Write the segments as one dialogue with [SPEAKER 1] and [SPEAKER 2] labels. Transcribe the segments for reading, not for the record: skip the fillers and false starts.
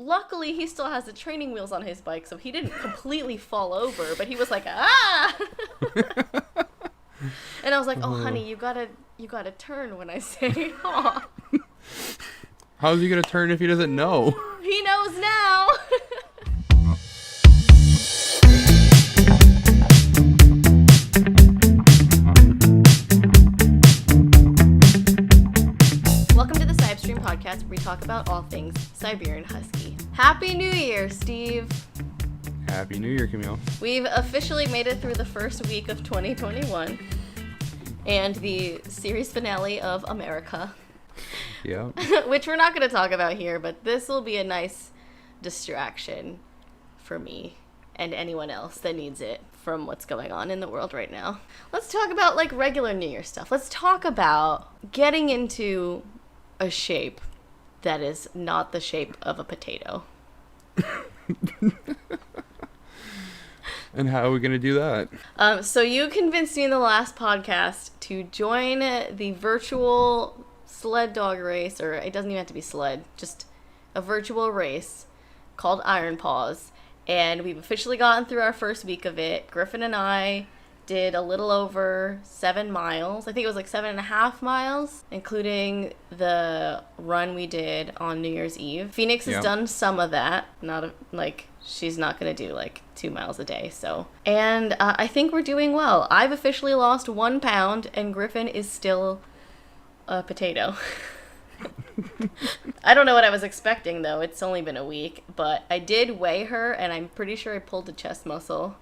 [SPEAKER 1] luckily he still has the training wheels on his bike, so he didn't completely fall over, but he was like, ah! And I was like, oh, honey, you gotta turn when I say aw.
[SPEAKER 2] How's he gonna turn if he doesn't know?
[SPEAKER 1] He knows now. Welcome to the Sibe-Stream podcast, where we talk about all things Siberian Husky. Happy New Year, Steve.
[SPEAKER 2] Happy New Year, Camille.
[SPEAKER 1] We've officially made it through the first week of 2021 and the series finale of America.
[SPEAKER 2] Yeah.
[SPEAKER 1] Which we're not going to talk about here, but this will be a nice distraction for me and anyone else that needs it from what's going on in the world right now. Let's talk about like regular New Year stuff. Let's talk about getting into a shape that is not the shape of a potato.
[SPEAKER 2] And how are we going to do that?
[SPEAKER 1] So you convinced me in the last podcast to join the virtual sled dog race, or it doesn't even have to be sled, just a virtual race called Iron Paws. And we've officially gotten through our first week of it. Gryphon and I did a little over 7 miles. I think it was like 7.5 miles, including the run we did on New Year's Eve. Phoenix has done some of that. She's not going to do like 2 miles a day. So, and I think we're doing well. I've officially lost 1 pound, and Gryphon is still a potato. I don't know what I was expecting, though. It's only been a week, but I did weigh her, and I'm pretty sure I pulled a chest muscle.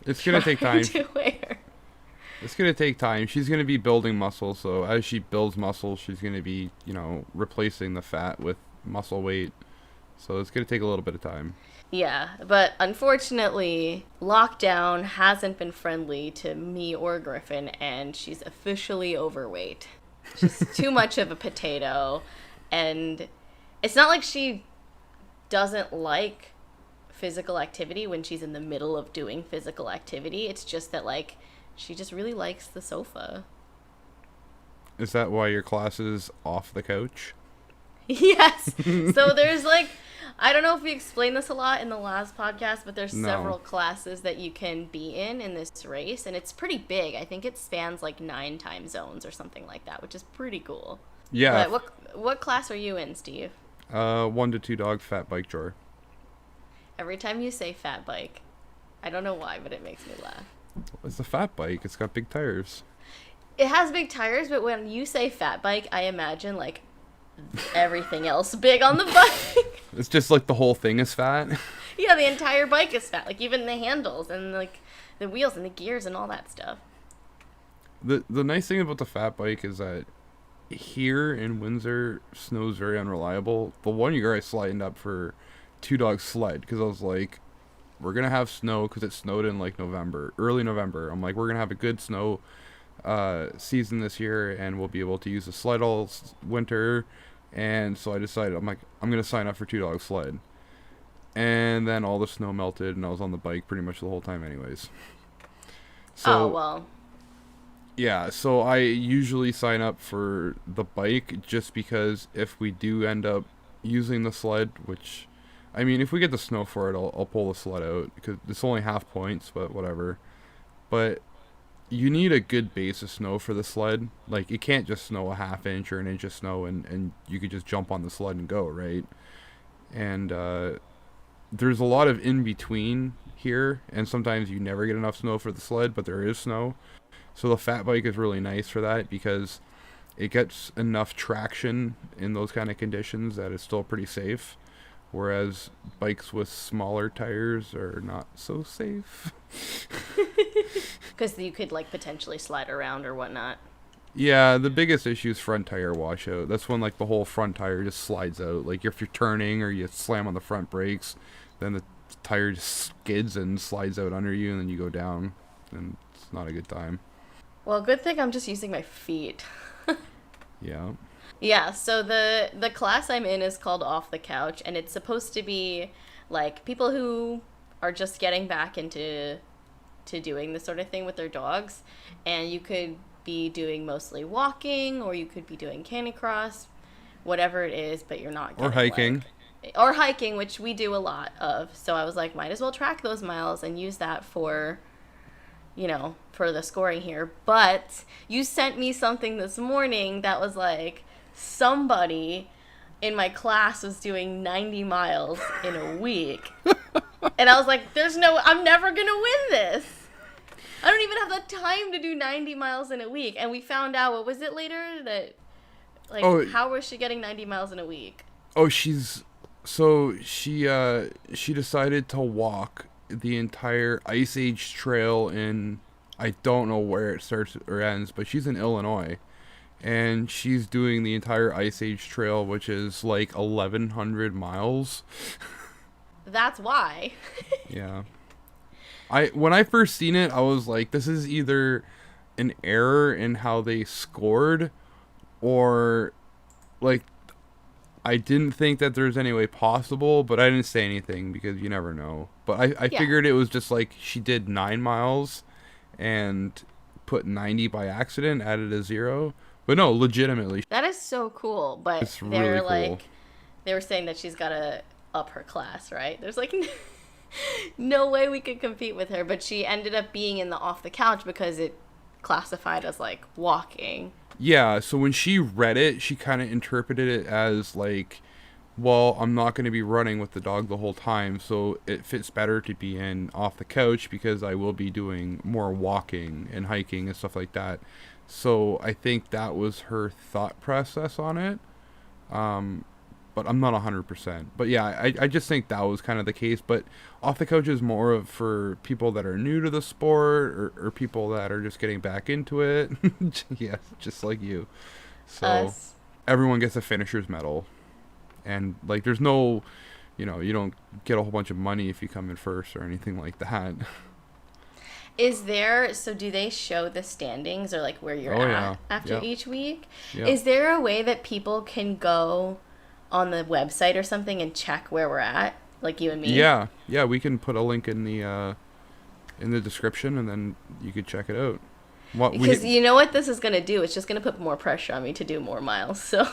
[SPEAKER 2] It's going to take time.
[SPEAKER 1] To weigh her.
[SPEAKER 2] It's going to take time. She's going to be building muscle, so as she builds muscle, she's going to be, replacing the fat with muscle weight. So it's going to take a little bit of time.
[SPEAKER 1] Yeah, but unfortunately, lockdown hasn't been friendly to me or Gryphon, and she's officially overweight. She's too much of a potato, and it's not like she doesn't like physical activity when she's in the middle of doing physical activity. It's just that, she just really likes the sofa.
[SPEAKER 2] Is that why your class is off the couch?
[SPEAKER 1] Yes. So there's, I don't know if we explained this a lot in the last podcast, but there's several classes that you can be in this race, and it's pretty big. I think it spans 9 time zones or something like that, which is pretty cool.
[SPEAKER 2] Yeah.
[SPEAKER 1] But what class are you in, Steve?
[SPEAKER 2] 1 to 2 dog fat bike drawer.
[SPEAKER 1] Every time you say fat bike, I don't know why, but it makes me laugh.
[SPEAKER 2] It's a fat bike. It's got big tires.
[SPEAKER 1] It has big tires, but when you say fat bike, I imagine everything else big on the bike.
[SPEAKER 2] It's just the whole thing is fat.
[SPEAKER 1] Yeah, the entire bike is fat. Even the handles and the wheels and the gears and all that stuff.
[SPEAKER 2] The nice thing about the fat bike is that here in Windsor, snow is very unreliable. The one year I slided up for 2 dog sled because I was like, we're gonna have snow because it snowed in early November. I'm like, we're gonna have a good snow season this year, and we'll be able to use the sled all winter. And so I decided, I'm gonna sign up for 2 dog sled. And then all the snow melted, and I was on the bike pretty much the whole time anyways. So,
[SPEAKER 1] oh, well.
[SPEAKER 2] Yeah, so I usually sign up for the bike just because if we do end up using the sled, which, if we get the snow for it, I'll pull the sled out because it's only half points, but whatever. But you need a good base of snow for the sled. It can't just snow a ½ inch or an inch of snow and you could just jump on the sled and go, right? And there's a lot of in between here, and sometimes you never get enough snow for the sled, but there is snow. So the fat bike is really nice for that because it gets enough traction in those kind of conditions that it's still pretty safe. Whereas bikes with smaller tires are not so safe.
[SPEAKER 1] Because you could potentially slide around or whatnot.
[SPEAKER 2] Yeah, the biggest issue is front tire washout. That's when the whole front tire just slides out. If you're turning or you slam on the front brakes, then the tire just skids and slides out under you, and then you go down, and it's not a good time.
[SPEAKER 1] Well, good thing I'm just using my feet.
[SPEAKER 2] Yeah.
[SPEAKER 1] Yeah, so the class I'm in is called Off the Couch, and it's supposed to be people who are just getting back into doing this sort of thing with their dogs, and you could be doing mostly walking, or you could be doing Canter Cross, whatever it is, but you're not getting
[SPEAKER 2] or hiking.
[SPEAKER 1] or hiking, which we do a lot of. So I was like, might as well track those miles and use that for, for the scoring here. But you sent me something this morning that was like, somebody in my class was doing 90 miles in a week. And I was like, I'm never going to win this. I don't even have the time to do 90 miles in a week. And we found out, what was it later? That, how was she getting 90 miles in a week?
[SPEAKER 2] Oh, she decided to walk the entire Ice Age Trail in, I don't know where it starts or ends, but she's in Illinois. And she's doing the entire Ice Age Trail, which is like 1,100 miles.
[SPEAKER 1] That's why.
[SPEAKER 2] Yeah. When I first seen it, I was like, this is either an error in how they scored, or like, I didn't think that there's any way possible, but I didn't say anything because you never know. But I figured it was just like she did 9 miles and put 90 by accident, added a 0. But no, legitimately.
[SPEAKER 1] That is so cool. But
[SPEAKER 2] it's really cool.
[SPEAKER 1] They were saying that she's got to up her class, right? There's like no way we could compete with her. But she ended up being in the off the couch because it classified as like walking.
[SPEAKER 2] Yeah, so when she read it, she kind of interpreted it as like, well, I'm not going to be running with the dog the whole time, so it fits better to be in off the couch because I will be doing more walking and hiking and stuff like that. So I think that was her thought process on it. But I'm not 100%. But yeah, I just think that was kind of the case. But off the couch is more of for people that are new to the sport or people that are just getting back into it. Yes, just like you. So everyone gets a finisher's medal. And like there's no, you don't get a whole bunch of money if you come in first or anything like that.
[SPEAKER 1] So do they show the standings or like where you're at after each week?
[SPEAKER 2] Yeah.
[SPEAKER 1] Is there a way that people can go on the website or something and check where we're at, like you and me?
[SPEAKER 2] Yeah, we can put a link in the description and then you could check it out.
[SPEAKER 1] Because you know what this is going to do? It's just going to put more pressure on me to do more miles. So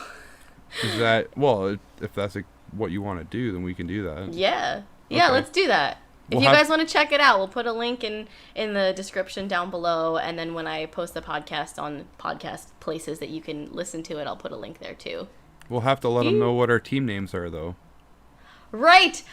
[SPEAKER 2] is that, well, if that's what you want to do, then we can do that.
[SPEAKER 1] Yeah, okay. Let's do that. If you guys want to check it out, we'll put a link in the description down below, and then when I post the podcast on podcast places that you can listen to it, I'll put a link there too.
[SPEAKER 2] We'll have to let them know what our team names are, though.
[SPEAKER 1] Right.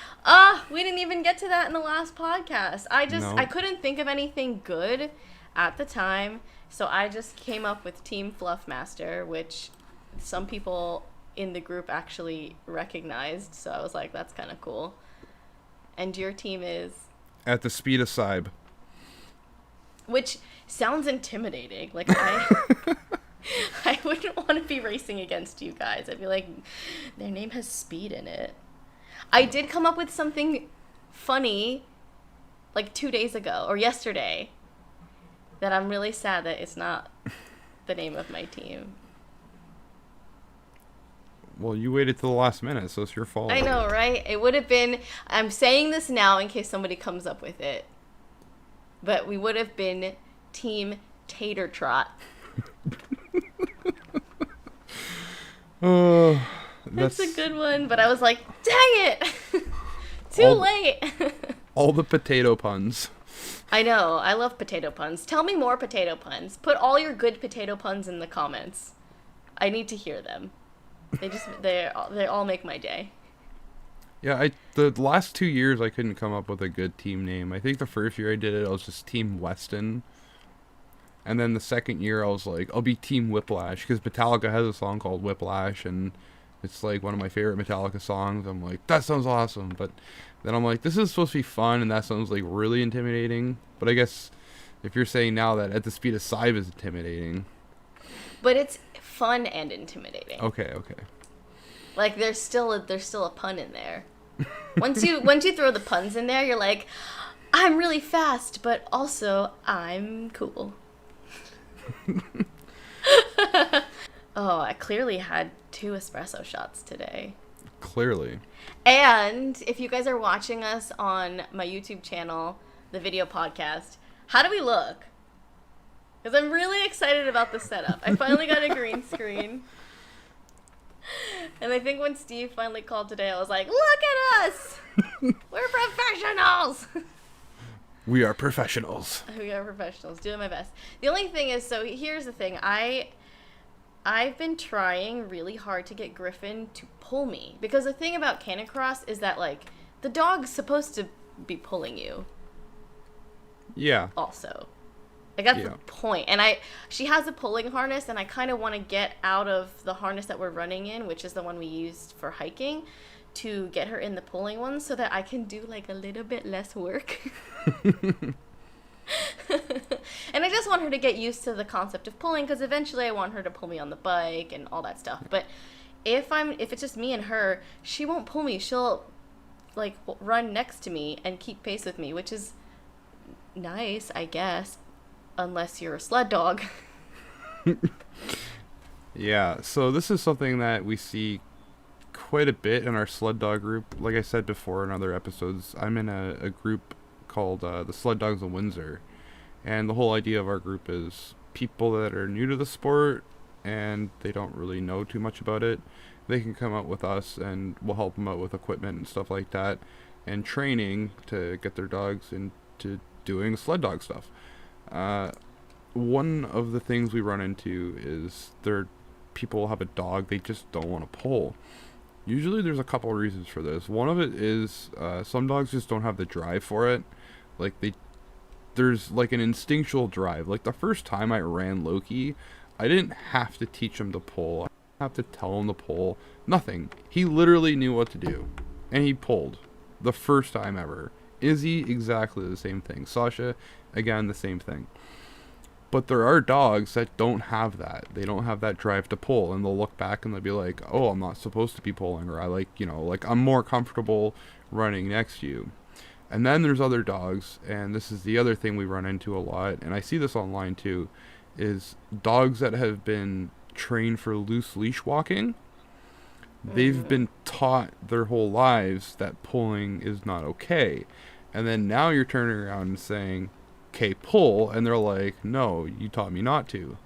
[SPEAKER 1] We didn't even get to that in the last podcast. I couldn't think of anything good at the time, so I just came up with Team Fluffmaster, which some people in the group actually recognized, so I was like, that's kind of cool. And your team is?
[SPEAKER 2] At the Speed of Sibe.
[SPEAKER 1] Which sounds intimidating. Like, I wouldn't want to be racing against you guys. I'd be like, their name has speed in it. I did come up with something funny, like 2 days ago, or yesterday, that I'm really sad that it's not the name of my team.
[SPEAKER 2] Well, you waited till the last minute, so it's your fault.
[SPEAKER 1] I know, right? It would have been, I'm saying this now in case somebody comes up with it, but we would have been Team Tater Trot.
[SPEAKER 2] Oh,
[SPEAKER 1] that's a good one, but I was like, dang it! Too late!
[SPEAKER 2] All the potato puns.
[SPEAKER 1] I know, I love potato puns. Tell me more potato puns. Put all your good potato puns in the comments. I need to hear them. They all make my day.
[SPEAKER 2] Yeah, the last 2 years I couldn't come up with a good team name. I think the first year I did it, I was just Team Weston. And then the second year I was like, I'll be Team Whiplash, because Metallica has a song called Whiplash, and it's like one of my favorite Metallica songs. I'm like, that sounds awesome. But then I'm like, this is supposed to be fun, and that sounds like really intimidating. But I guess if you're saying now that At the Speed of Sibe is intimidating.
[SPEAKER 1] But it's fun and intimidating.
[SPEAKER 2] Okay.
[SPEAKER 1] Like there's still a pun in there. Once you throw the puns in there, you're like, I'm really fast, but also I'm cool. Oh, I clearly had 2 espresso shots today.
[SPEAKER 2] Clearly.
[SPEAKER 1] And if you guys are watching us on my YouTube channel, the video podcast, how do we look? Because I'm really excited about the setup. I finally got a green screen. And I think when Steve finally called today, I was like, look at us! We're professionals!
[SPEAKER 2] We are professionals.
[SPEAKER 1] We are professionals, doing my best. The only thing is, so here's the thing. I've been trying really hard to get Gryphon to pull me. Because the thing about Canter Cross is that, like, the dog's supposed to be pulling you.
[SPEAKER 2] Yeah.
[SPEAKER 1] Also. Like, that's the point. And she has a pulling harness, and I kind of want to get out of the harness that we're running in, which is the one we used for hiking, to get her in the pulling one so that I can do, like, a little bit less work. And I just want her to get used to the concept of pulling, because eventually I want her to pull me on the bike and all that stuff. But if it's just me and her, she won't pull me. She'll, like, run next to me and keep pace with me, which is nice, I guess, unless you're a sled dog.
[SPEAKER 2] Yeah, so this is something that we see quite a bit in our sled dog group. Like I said before in other episodes, I'm in a group called the Sled Dogs of Windsor. And the whole idea of our group is people that are new to the sport and they don't really know too much about it. They can come out with us and we'll help them out with equipment and stuff like that and training to get their dogs into doing sled dog stuff. One of the things we run into is people have a dog they just don't want to pull. Usually there's a couple of reasons for this. One of it is some dogs just don't have the drive for it. Like there's like an instinctual drive. Like the first time I ran Loki, I didn't have to teach him to pull. I didn't have to tell him to pull. Nothing. He literally knew what to do. And he pulled. The first time ever. Izzy, exactly the same thing. Sasha, again, the same thing. But there are dogs that don't have that. They don't have that drive to pull. And they'll look back and they'll be like, oh, I'm not supposed to be pulling. Or I'm more comfortable running next to you. And then there's other dogs, and this is the other thing we run into a lot, and I see this online too, is dogs that have been trained for loose leash walking. They've been taught their whole lives that pulling is not okay. And then now you're turning around and saying, okay, pull, and they're like, no, you taught me not to.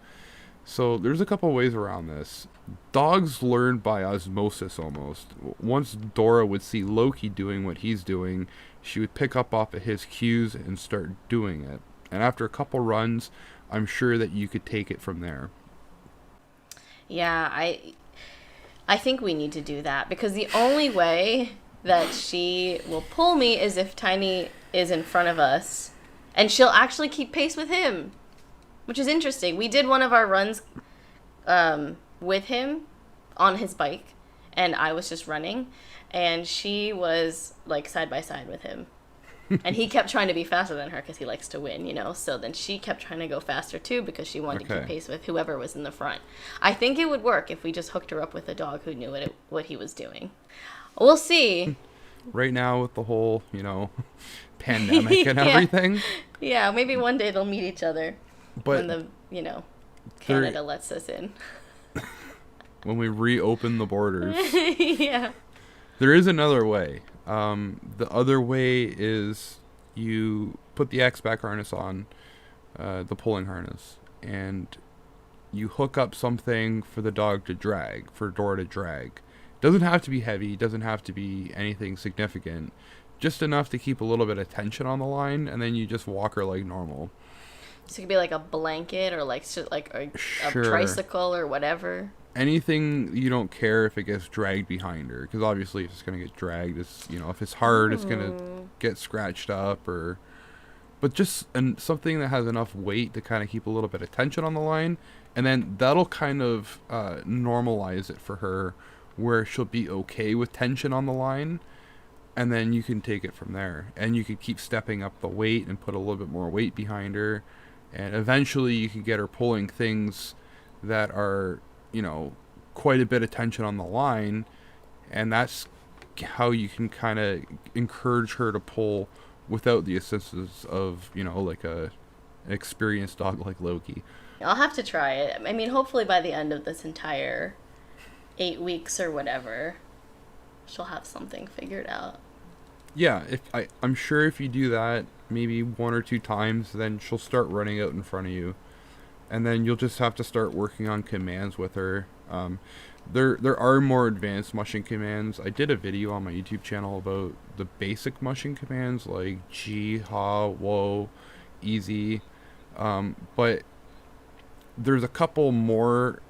[SPEAKER 2] So there's a couple ways around this. Dogs learn by osmosis almost. Once Dora would see Loki doing what he's doing, she would pick up off of his cues and start doing it. And after a couple runs, I'm sure that you could take it from there.
[SPEAKER 1] Yeah, I think we need to do that, because the only way that she will pull me is if Tiny is in front of us, and she'll actually keep pace with him, which is interesting. We did one of our runs with him on his bike, and I was just running, and she was like side by side with him. And he kept trying to be faster than her because he likes to win, so then she kept trying to go faster too because she wanted to keep pace with whoever was in the front. I think it would work if we just hooked her up with a dog who knew what he was doing. We'll see.
[SPEAKER 2] Right now with the whole pandemic and everything,
[SPEAKER 1] yeah, maybe one day they'll meet each other. But when Canada lets us in.
[SPEAKER 2] When we reopen the borders.
[SPEAKER 1] Yeah.
[SPEAKER 2] There is another way. The other way is you put the X-back harness on, the pulling harness, and you hook up something for the dog to drag, for Dora to drag. Doesn't have to be heavy, doesn't have to be anything significant, just enough to keep a little bit of tension on the line, and then you just walk her like normal. So it could be like a blanket or like a tricycle or whatever. Anything you don't care if it gets dragged behind her, because obviously if it's going to get dragged, it's, if it's hard, it's going to get scratched up, but just something that has enough weight to kind of keep a little bit of tension on the line, and then that'll kind of normalize it for her, where she'll be okay with tension on the line, and then you can take it from there, and you can keep stepping up the weight and put a little bit more weight behind her, and eventually you can get her pulling things that are quite a bit of tension on the line, and that's how you can kind of encourage her to pull without the assistance of like an experienced dog like Loki. I'll have to try it. I mean, hopefully by the end of this entire 8 weeks or whatever, she'll have something figured out. Yeah, I'm sure if you do that maybe 1 or 2 times, then she'll start running out in front of you. And then you'll just have to start working on commands with her. There are more advanced mushing commands. I did a video on my YouTube channel about the basic mushing commands like G, Ha, Whoa, Easy. But there's a couple more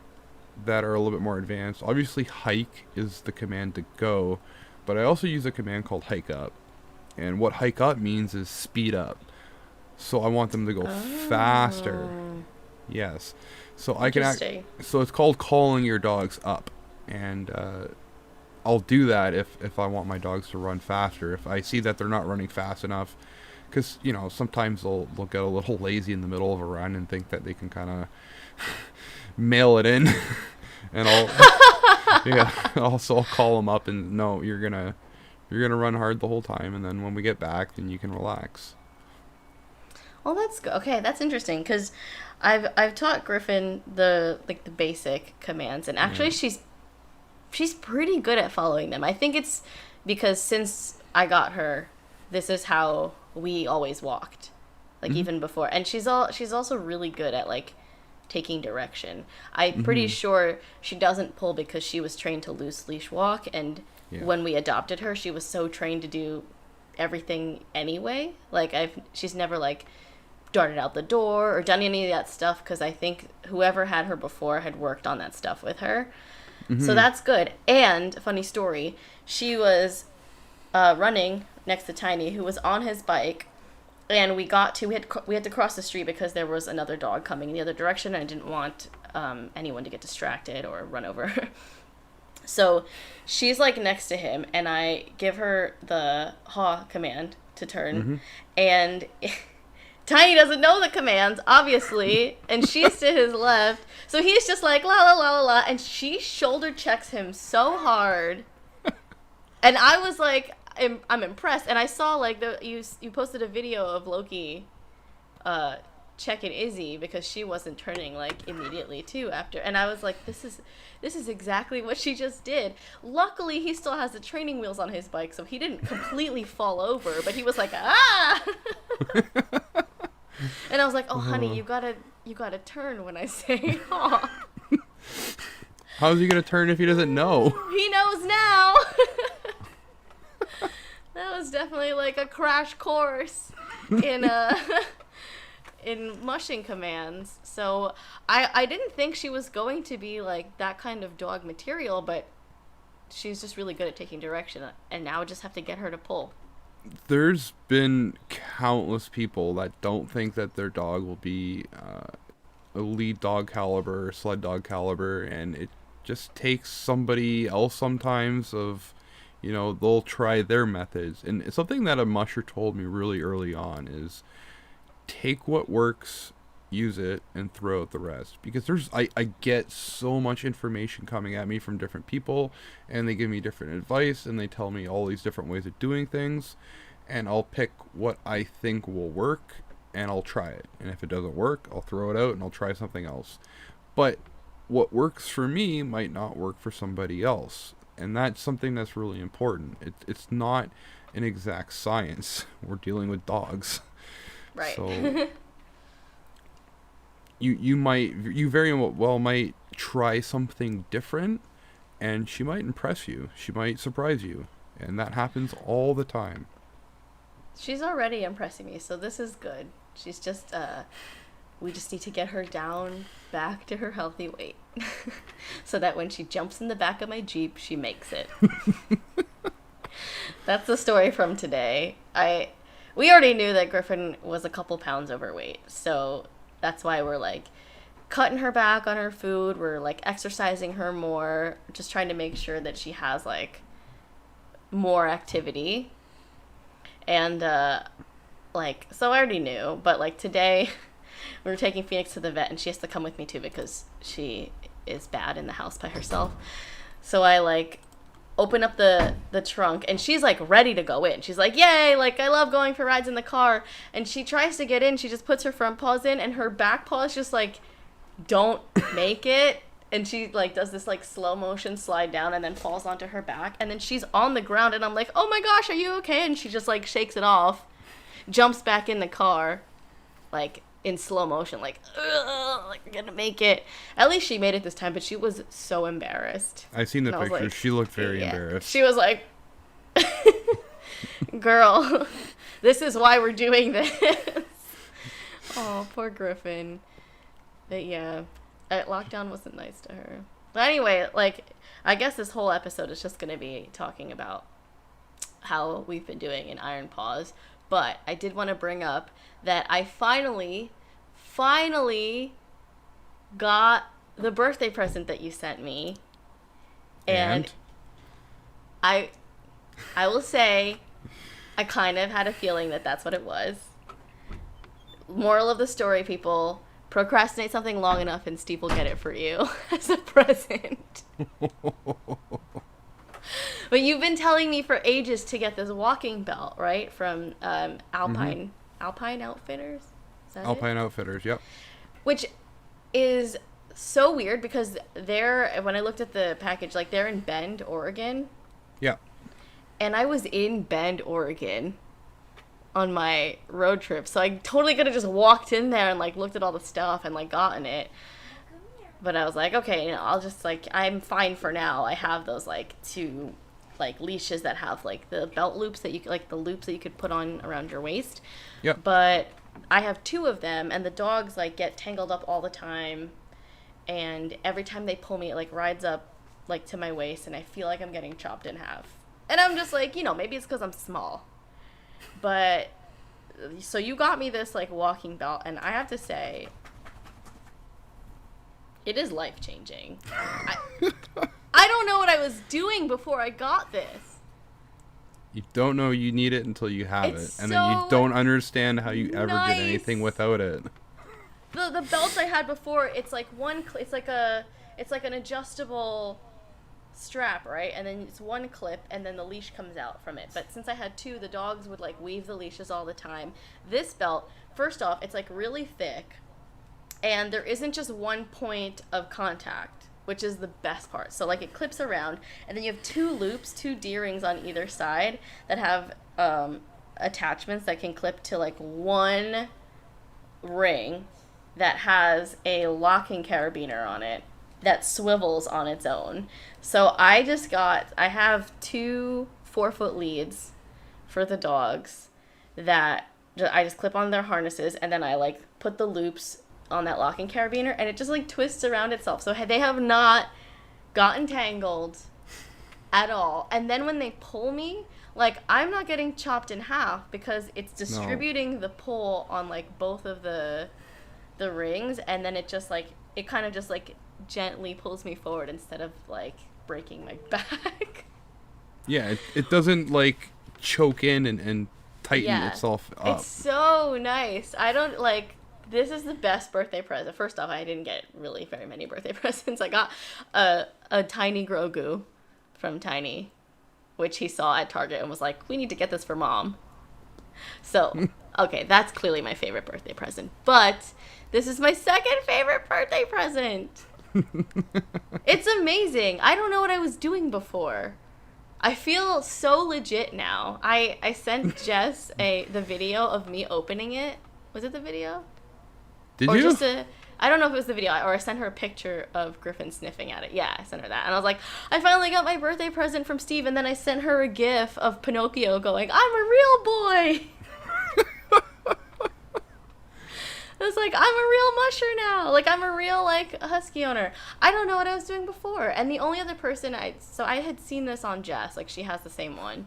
[SPEAKER 2] that are a little bit more advanced. Obviously, hike is the command to go, but I also use a command called hike up. And what hike up means is speed up. So I want them to go faster. Yes. So I can so it's called calling your dogs up. And I'll do that if I want my dogs to run faster. If I see that they're not running fast enough, because, you know, sometimes they'll get a little lazy in the middle of a run and think that they can kind of mail it in. And I'll call them up and, no, you're gonna run hard the whole time, and then when we get back, then you can relax.
[SPEAKER 1] Well, that's good. Okay, that's interesting, because I've taught Gryphon the basic commands, and actually she's pretty good at following them. I think it's because since I got her, this is how we always walked, like even before. And she's also really good at like taking direction. I'm pretty sure she doesn't pull because she was trained to loose leash walk, and when we adopted her, she was so trained to do everything anyway. Like she's never like darted out the door or done any of that stuff, because I think whoever had her before had worked on that stuff with her. So that's good. And funny story, she was running next to Tiny, who was on his bike, and we had to cross the street because there was another dog coming in the other direction, and I didn't want anyone to get distracted or run over her. So she's like next to him, and I give her the ha command to turn, and Tiny doesn't know the commands, obviously, and she's to his left, so he's just like la la la la la, and she shoulder checks him so hard, and I was like, I'm impressed. And I saw like you posted a video of Loki checking Izzy because she wasn't turning like immediately too after, and I was like, this is exactly what she just did. Luckily he still has the training wheels on his bike, so he didn't completely fall over, but he was like, ah. And I was like, oh honey, you gotta turn when I say ha.
[SPEAKER 2] How's he gonna turn if he doesn't know?
[SPEAKER 1] He knows now. That was definitely like a crash course in mushing commands. So I didn't think she was going to be like that kind of dog material, but she's just really good at taking direction, and now I just have to get her to pull.
[SPEAKER 2] There's been countless people that don't think that their dog will be a lead dog caliber or sled dog caliber, and it just takes somebody else sometimes of, you know, they'll try their methods. And something that a musher told me really early on is take what works, use it, and throw out the rest. Because I get so much information coming at me from different people, and they give me different advice, and they tell me all these different ways of doing things, and I'll pick what I think will work, and I'll try it. And if it doesn't work, I'll throw it out and I'll try something else. But what works for me might not work for somebody else. And that's something that's really important. It's not an exact science. We're dealing with dogs.
[SPEAKER 1] Right.
[SPEAKER 2] So you very well might try something different, and she might impress you. She might surprise you. And that happens all the time.
[SPEAKER 1] She's already impressing me, so this is good. She's just we just need to get her down back to her healthy weight so that when she jumps in the back of my Jeep, she makes it. That's the story from today. We already knew that Gryphon was a couple pounds overweight, so that's why we're like cutting her back on her food. We're like exercising her more, just trying to make sure that she has like more activity. And like, so I already knew, but like today we were taking Phoenix to the vet, and she has to come with me too because she is bad in the house by herself. So I like open up the trunk, and she's like ready to go in. She's like, yay, like I love going for rides in the car. And she tries to get in, she just puts her front paws in, and her back paws just like don't make it. And she like does this like slow motion slide down and then falls onto her back, and then she's on the ground, and I'm like, oh my gosh, are you okay? And she just like shakes it off, jumps back in the car, like in slow motion, like, ugh, like, I'm gonna make it. At least she made it this time, but she was so embarrassed.
[SPEAKER 2] I seen the
[SPEAKER 1] And I was
[SPEAKER 2] picture.
[SPEAKER 1] like,
[SPEAKER 2] She looked very embarrassed.
[SPEAKER 1] She was like, girl, this is why we're doing this. Oh, poor Gryphon. But yeah, lockdown wasn't nice to her. But anyway, like, I guess this whole episode is just going to be talking about how we've been doing in Iron Paws. But I did want to bring up that I finally got the birthday present that you sent me. And I will say, I kind of had a feeling that that's what it was. Moral of the story, people, procrastinate something long enough and Steve will get it for you as a present. But you've been telling me for ages to get this walking belt, right? From Alpine Outfitters? Is that
[SPEAKER 2] Alpine Outfitters, yep.
[SPEAKER 1] Which is so weird because when I looked at the package, like, they're in Bend, Oregon.
[SPEAKER 2] Yeah.
[SPEAKER 1] And I was in Bend, Oregon on my road trip. So I totally could have just walked in there and, like, looked at all the stuff and, like, gotten it. But I was like, okay, I'll just, like, I'm fine for now. I have those, like, 2, like, leashes that have, like, the belt loops that you, like, the loops that you could put on around your waist.
[SPEAKER 2] Yep.
[SPEAKER 1] But I have 2 of them, and the dogs, like, get tangled up all the time. And every time they pull me, it, like, rides up, like, to my waist, and I feel like I'm getting chopped in half. And I'm just like, maybe it's because I'm small. But, so you got me this, like, walking belt, and I have to say, it is life-changing. I don't know what I was doing before I got this.
[SPEAKER 2] You don't know you need it until you have
[SPEAKER 1] It's
[SPEAKER 2] it. And then you
[SPEAKER 1] so
[SPEAKER 2] don't understand how you ever
[SPEAKER 1] nice.
[SPEAKER 2] did anything without it.
[SPEAKER 1] The belts I had before, it's like it's like an adjustable strap, right? And then it's one clip and then the leash comes out from it. But since I had 2, the dogs would, like, weave the leashes all the time. This belt, first off, it's, like, really thick and there isn't just one point of contact, which is the best part. So, like, it clips around and then you have 2 loops, 2 D-rings on either side that have attachments that can clip to, like, one ring that has a locking carabiner on it that swivels on its own. So I have 2 4-foot leads for the dogs that I just clip on their harnesses, and then I, like, put the loops on that locking carabiner, and it just, like, twists around itself. So they have not gotten tangled at all. And then when they pull me, like, I'm not getting chopped in half because it's distributing the pull on, like, both of the rings, and then it just, like, it kind of just, like, gently pulls me forward instead of, like, breaking my back.
[SPEAKER 2] Yeah, it doesn't, like, choke in and tighten itself up. It's
[SPEAKER 1] so nice. I don't, like, this is the best birthday present. First off, I didn't get really very many birthday presents. I got a tiny Grogu from Tiny, which he saw at Target and was like, we need to get this for Mom. So, okay, that's clearly my favorite birthday present. But this is my second favorite birthday present. It's amazing. I don't know what I was doing before. I feel so legit now. I sent Jess the video of me opening it. Was it the video?
[SPEAKER 2] Did you?
[SPEAKER 1] I don't know if it was the video, or I sent her a picture of Gryphon sniffing at it. Yeah, I sent her that. And I was like, I finally got my birthday present from Steve. And then I sent her a gif of Pinocchio going, I'm a real boy. I was like, I'm a real musher now. Like, I'm a real, like, Husky owner. I don't know what I was doing before. And the only other person I had seen this on Jess. Like, she has the same one.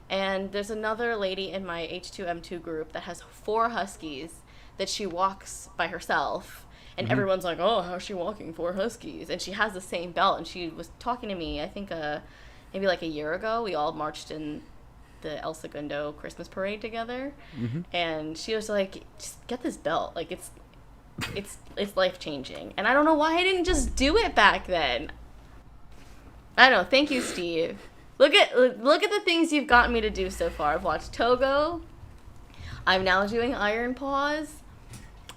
[SPEAKER 1] And there's another lady in my H2M2 group that has 4 Huskies that she walks by herself. And everyone's like, oh, how's she walking 4 Huskies? And she has the same belt. And she was talking to me, I think, maybe like a year ago. We all marched in the El Segundo Christmas parade together. And she was like, just get this belt. Like, it's life-changing. And I don't know why I didn't just do it back then. I don't know. Thank you, Steve. Look at the things you've gotten me to do so far. I've watched Togo. I'm now doing Iron Paws.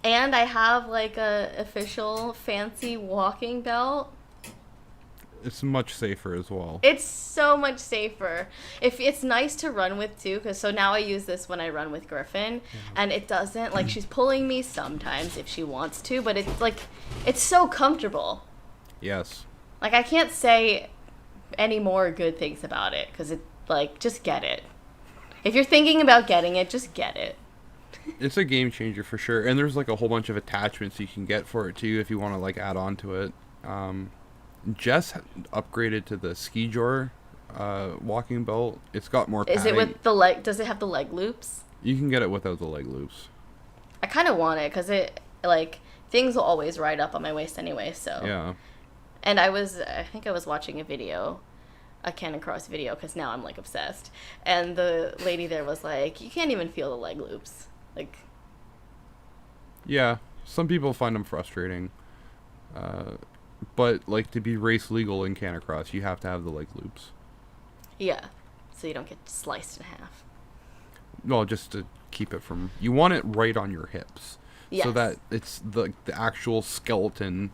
[SPEAKER 1] And I have, like, a official fancy walking belt.
[SPEAKER 2] It's much safer as well.
[SPEAKER 1] It's so much safer. If it's nice to run with too, because so now I use this when I run with Gryphon, and it doesn't like she's pulling me sometimes if she wants to, but it's like it's so comfortable.
[SPEAKER 2] Yes.
[SPEAKER 1] Like I can't say any more good things about it because it like just get it. If you're thinking about getting it, just get it.
[SPEAKER 2] It's a game changer for sure, and there's like a whole bunch of attachments you can get for it too if you want to like add on to it. Jess upgraded to the Skijorer walking belt. It's got more padding.
[SPEAKER 1] Is it with the leg? Does it have the leg loops?
[SPEAKER 2] You can get it without the leg loops.
[SPEAKER 1] I kind of want it because it like things will always ride up on my waist anyway. So
[SPEAKER 2] Yeah.
[SPEAKER 1] And I think I was watching a Canter Cross video because now I'm like obsessed. And the lady there was like, you can't even feel the leg loops. Like.
[SPEAKER 2] Yeah, some people find them frustrating. But like to be race legal in Canter Cross, you have to have the leg loops.
[SPEAKER 1] Yeah, so you don't get sliced in half.
[SPEAKER 2] Well, just to keep it from... You want it right on your hips.
[SPEAKER 1] Yes.
[SPEAKER 2] So that it's the actual skeleton.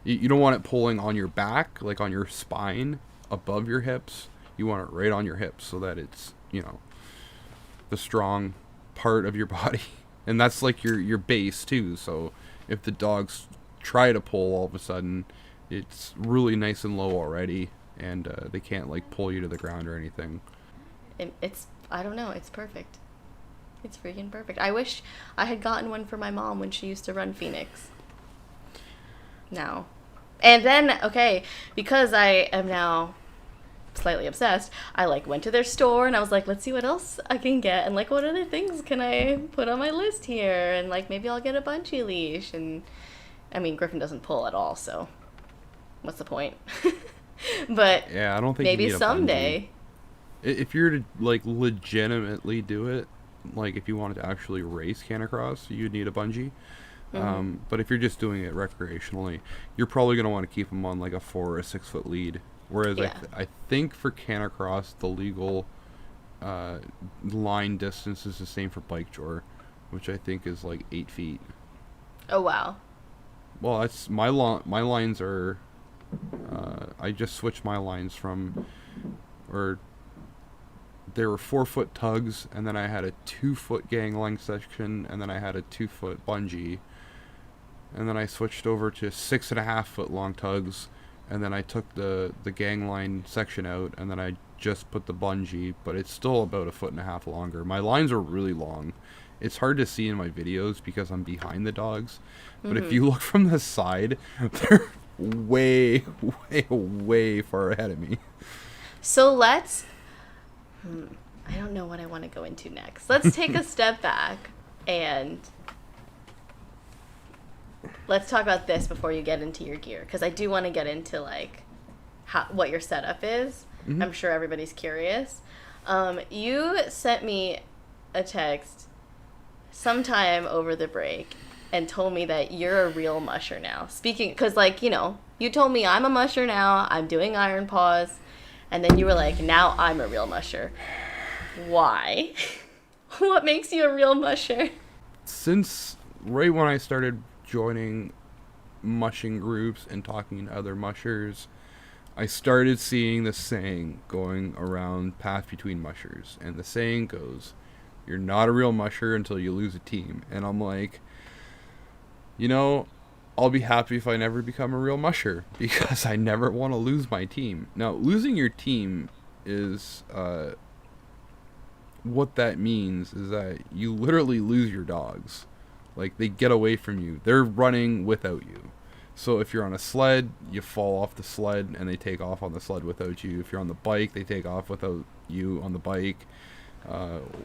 [SPEAKER 2] You don't want it pulling on your back, like on your spine, above your hips. You want it right on your hips so that it's, the strong part of your body. And that's like your base too. So if the dogs try to pull all of a sudden, it's really nice and low already, and they can't like pull you to the ground or anything.
[SPEAKER 1] I don't know, it's perfect. It's freaking perfect. I wish I had gotten one for my mom when she used to run Phoenix. Now. And then, okay, because I am now slightly obsessed, I like went to their store and I was like, let's see what else I can get and like what other things can I put on my list here, and like maybe I'll get a bungee leash. And I mean, Gryphon doesn't pull at all, so what's the point? But
[SPEAKER 2] yeah, I don't think
[SPEAKER 1] maybe
[SPEAKER 2] you need a
[SPEAKER 1] someday.
[SPEAKER 2] bungee. If you're to like legitimately do it, like if you wanted to actually race Canter Cross, you'd need a bungee.
[SPEAKER 1] Mm-hmm.
[SPEAKER 2] But if you're just doing it recreationally, you're probably going to want to keep them on like a 4 or 6 foot lead. Whereas
[SPEAKER 1] Yeah.
[SPEAKER 2] I think for Canter Cross, the legal line distance is the same for bike jor, which I think is like 8 feet.
[SPEAKER 1] Oh wow.
[SPEAKER 2] Well, that's my lines are. I just switched my lines from, or there were 4 foot tugs, and then I had a 2 foot gang length section, and then I had a 2 foot bungee, and then I switched over to 6.5 foot long tugs, and then I took the gang line section out, and then I just put the bungee, but it's still about 1.5 foot longer. My lines are really long. It's hard to see in my videos because I'm behind the dogs, but if you look from the side, they're way, way, way far ahead of me.
[SPEAKER 1] So let's I don't know what I want to go into next. Let's take a step back and let's talk about this before you get into your gear, because I do want to get into like what your setup is.
[SPEAKER 2] Mm-hmm.
[SPEAKER 1] I'm sure everybody's curious. You sent me a text sometime over the break and told me that you're a real musher now. Speaking, because like, you told me I'm a musher now, I'm doing Iron Paws, and then you were like, now I'm a real musher. Why? What makes you a real musher?
[SPEAKER 2] Since right when I started joining mushing groups and talking to other mushers, I started seeing the saying going around path between mushers. And the saying goes, you're not a real musher until you lose a team. And I'm like, I'll be happy if I never become a real musher, because I never want to lose my team. Now, losing your team is, what that means is that you literally lose your dogs. Like, they get away from you. They're running without you. So if you're on a sled, you fall off the sled and they take off on the sled without you. If you're on the bike, they take off without you on the bike.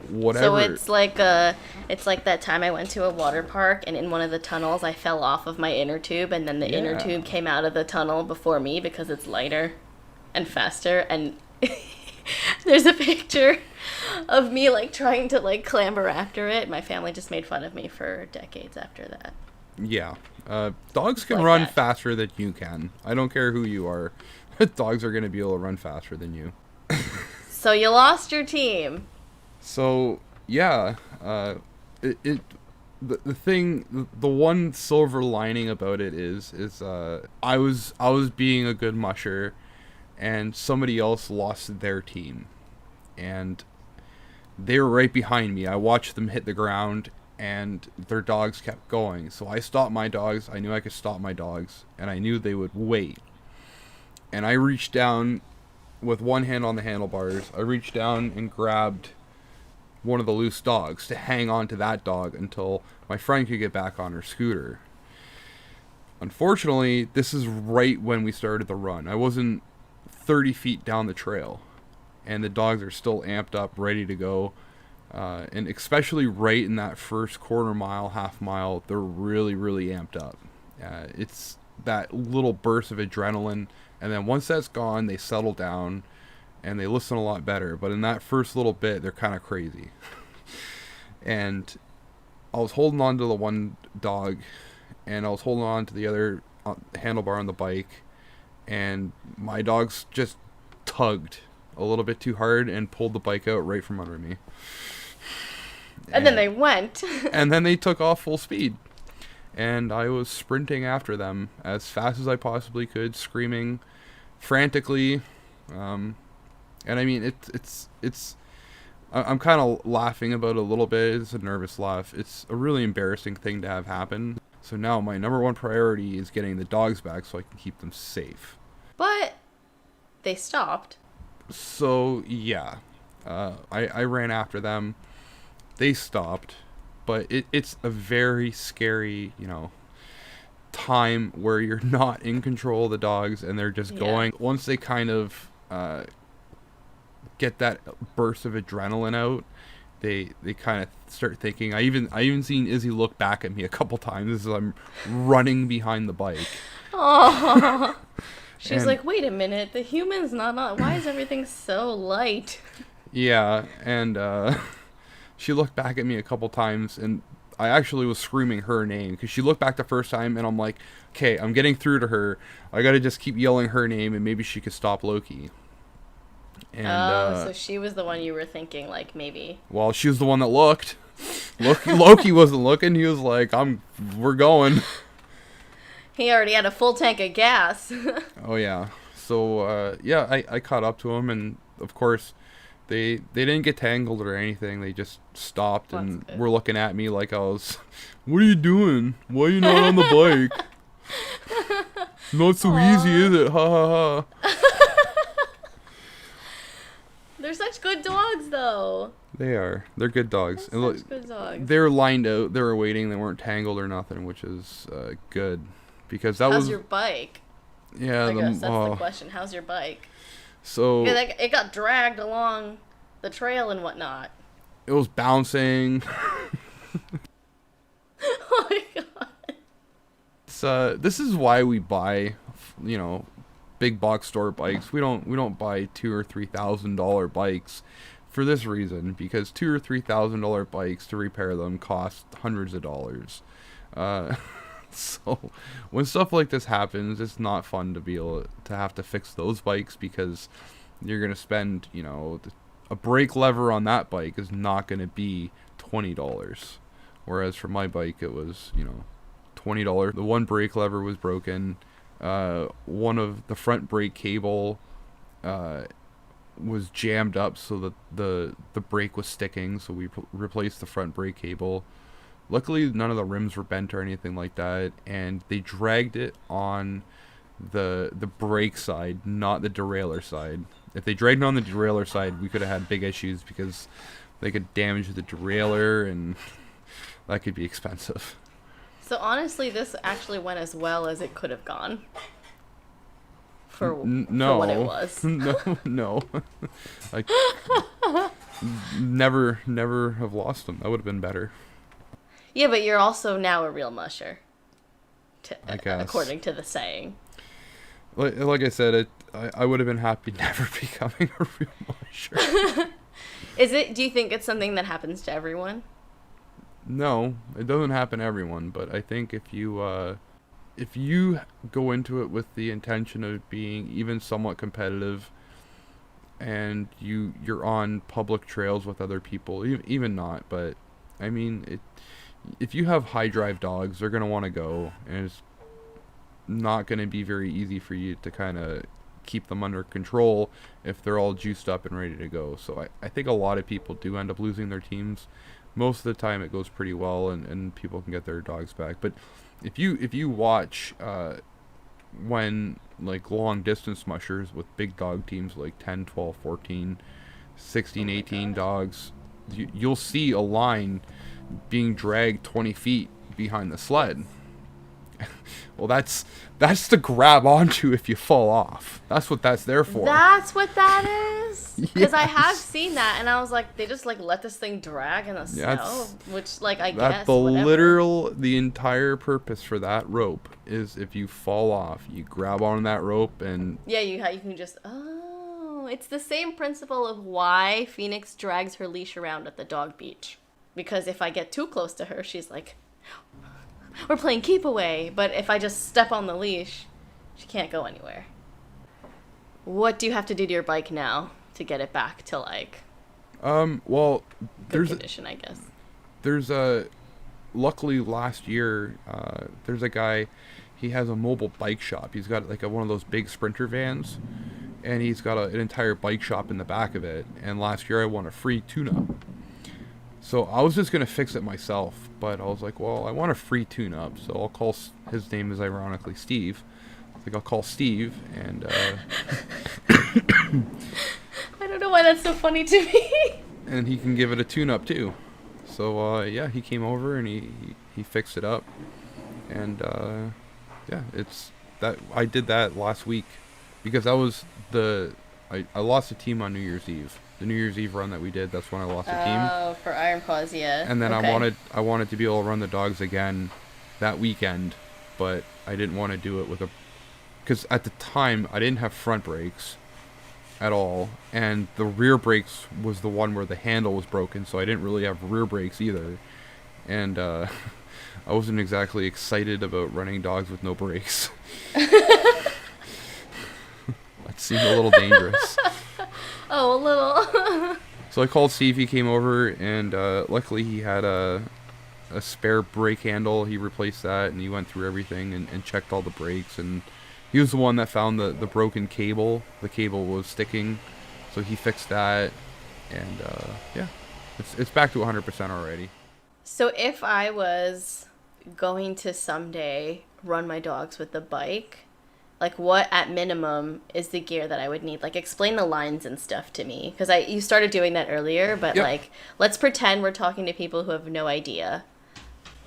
[SPEAKER 2] Whatever.
[SPEAKER 1] So it's like that time I went to a water park and in one of the tunnels I fell off of my inner tube, and then the inner tube came out of the tunnel before me because it's lighter and faster, and there's a picture of me like trying to like clamber after it. My family just made fun of me for decades after that.
[SPEAKER 2] Yeah. Dogs can
[SPEAKER 1] like
[SPEAKER 2] run
[SPEAKER 1] that.
[SPEAKER 2] faster than you can. I don't care who you are. Dogs are going to be able to run faster than you.
[SPEAKER 1] So you lost your team.
[SPEAKER 2] So, yeah. The one silver lining about it is I was being a good musher, and somebody else lost their team. And they were right behind me. I watched them hit the ground, and their dogs kept going. So I stopped my dogs. I knew I could stop my dogs, and I knew they would wait. And I reached down with one hand on the handlebars. I reached down and grabbed one of the loose dogs to hang on to that dog until my friend could get back on her scooter. Unfortunately, this is right when we started the run. I wasn't 30 feet down the trail, and the dogs are still amped up, ready to go. And especially right in that first quarter mile, half mile, they're really, really amped up. It's that little burst of adrenaline, and then once that's gone, they settle down, and they listen a lot better. But in that first little bit, they're kind of crazy. And I was holding on to the one dog, and I was holding on to the other handlebar on the bike, and my dogs just tugged a little bit too hard and pulled the bike out right from under me.
[SPEAKER 1] And then they went.
[SPEAKER 2] And then they took off full speed. And I was sprinting after them as fast as I possibly could, screaming frantically. And I mean, it's I'm kind of laughing about it a little bit. It's a nervous laugh. It's a really embarrassing thing to have happen. So now my number one priority is getting the dogs back so I can keep them safe.
[SPEAKER 1] But they stopped.
[SPEAKER 2] So, yeah. I ran after them. They stopped. But it's a very scary, time where you're not in control of the dogs and they're just going. Once they kind of get that burst of adrenaline out, they kind of start thinking. I even seen Izzy look back at me a couple times as I'm running behind the bike.
[SPEAKER 1] Oh, she's like, wait a minute, the human's not on. Why is everything so light?
[SPEAKER 2] Yeah, and she looked back at me a couple times, and I actually was screaming her name because she looked back the first time, and I'm like, okay, I'm getting through to her. I gotta just keep yelling her name, and maybe she could stop Loki. And,
[SPEAKER 1] so she was the one you were thinking, like, maybe.
[SPEAKER 2] Well, she was the one that looked. Loki wasn't looking. He was like, we're going.
[SPEAKER 1] He already had a full tank of gas.
[SPEAKER 2] Oh, yeah. So, I caught up to him, and, of course, they didn't get tangled or anything. They just stopped and were looking at me like I was, what are you doing? Why are you not on the bike? Not so easy, is it? Ha, ha, ha.
[SPEAKER 1] They're such good dogs, though.
[SPEAKER 2] They are. They're good dogs.
[SPEAKER 1] They're such good dogs.
[SPEAKER 2] They were lined out. They were waiting. They weren't tangled or nothing, which is good. Because that was...
[SPEAKER 1] How's your bike?
[SPEAKER 2] Yeah.
[SPEAKER 1] I guess that's the question. How's your bike?
[SPEAKER 2] So...
[SPEAKER 1] It got dragged along the trail and whatnot.
[SPEAKER 2] It was bouncing.
[SPEAKER 1] Oh, my God.
[SPEAKER 2] This is why we buy, big box store bikes. We don't buy $2,000 or $3,000 bikes for this reason, because $2,000 or $3,000 bikes to repair them cost hundreds of dollars. So when stuff like this happens, it's not fun to be able to have to fix those bikes, because you're gonna spend a brake lever on that bike is not gonna be $20, whereas for my bike it was $20. The one brake lever was broken. One of the front brake cable was jammed up so that the brake was sticking, so we replaced the front brake cable. Luckily none of the rims were bent or anything like that, and they dragged it on the brake side, not the derailleur side. If they dragged it on the derailleur side, we could have had big issues, because they could damage the derailleur, and that could be expensive.
[SPEAKER 1] So honestly, this actually went as well as it could have gone. For what it was. No. I never have lost them. That would have been better. Yeah, but you're also now a real musher.
[SPEAKER 2] I guess.
[SPEAKER 1] According to the saying.
[SPEAKER 2] Like I said, I would have been happy never becoming a real musher.
[SPEAKER 1] Do you think it's something that happens to everyone?
[SPEAKER 2] No, it doesn't happen to everyone, but I think if you go into it with the intention of being even somewhat competitive, and you're on public trails with other people, even not, but I mean, if you have high drive dogs, they're going to want to go, and it's not going to be very easy for you to kind of keep them under control if they're all juiced up and ready to go. So I think a lot of people do end up losing their teams. Most of the time it goes pretty well, and people can get their dogs back. But if you watch when like long distance mushers with big dog teams like 10, 12, 14, 16, 18 dogs, you'll see a line being dragged 20 feet behind the sled. Well, that's to grab onto if you fall off. That's what that's there for.
[SPEAKER 1] That's what that is? Because
[SPEAKER 2] Yes.
[SPEAKER 1] I have seen that, and I was like, they just, like, let this thing drag in the snow, which, like, I guess, whatever.
[SPEAKER 2] The entire purpose for that rope is if you fall off, you grab on that rope and...
[SPEAKER 1] Yeah, you can just, it's the same principle of why Phoenix drags her leash around at the dog beach. Because if I get too close to her, she's like, we're playing keep away. But if I just step on the leash, she can't go anywhere. What do you have to do to your bike now to get it back to, like,
[SPEAKER 2] well,
[SPEAKER 1] good condition, I guess?
[SPEAKER 2] There's luckily last year, there's a guy, he has a mobile bike shop. He's got like one of those big Sprinter vans, and he's got an entire bike shop in the back of it. And last year I won a free tune-up. So I was just going to fix it myself, but I was like, well, I want a free tune-up, so I'll call, his name is ironically Steve. I think I'll call Steve, and
[SPEAKER 1] I don't know why that's so funny to me.
[SPEAKER 2] and he can give it a tune-up too. So yeah, he came over and he fixed it up, and yeah, it's that I did that last week because that was I lost a team on New Year's Eve. The New Year's Eve run that we did, that's when I lost a team.
[SPEAKER 1] Oh, for Iron Paws, yeah.
[SPEAKER 2] And then
[SPEAKER 1] okay.
[SPEAKER 2] I wanted to be able to run the dogs again that weekend, but I didn't want to do it because at the time I didn't have front brakes at all, and the rear brakes was the one where the handle was broken, so I didn't really have rear brakes either. And I wasn't exactly excited about running dogs with no brakes. That seemed a little dangerous.
[SPEAKER 1] Oh, a little.
[SPEAKER 2] So I called Steve, he came over, and luckily he had a spare brake handle. He replaced that, and he went through everything and checked all the brakes, and he was the one that found the broken cable. The cable was sticking, so he fixed that, and yeah, it's back to 100% already.
[SPEAKER 1] So if I was going to someday run my dogs with the bike, like what at minimum is the gear that I would need? Like explain the lines and stuff to me, because you started doing that earlier, but
[SPEAKER 2] Yep.
[SPEAKER 1] like let's pretend we're talking to people who have no idea.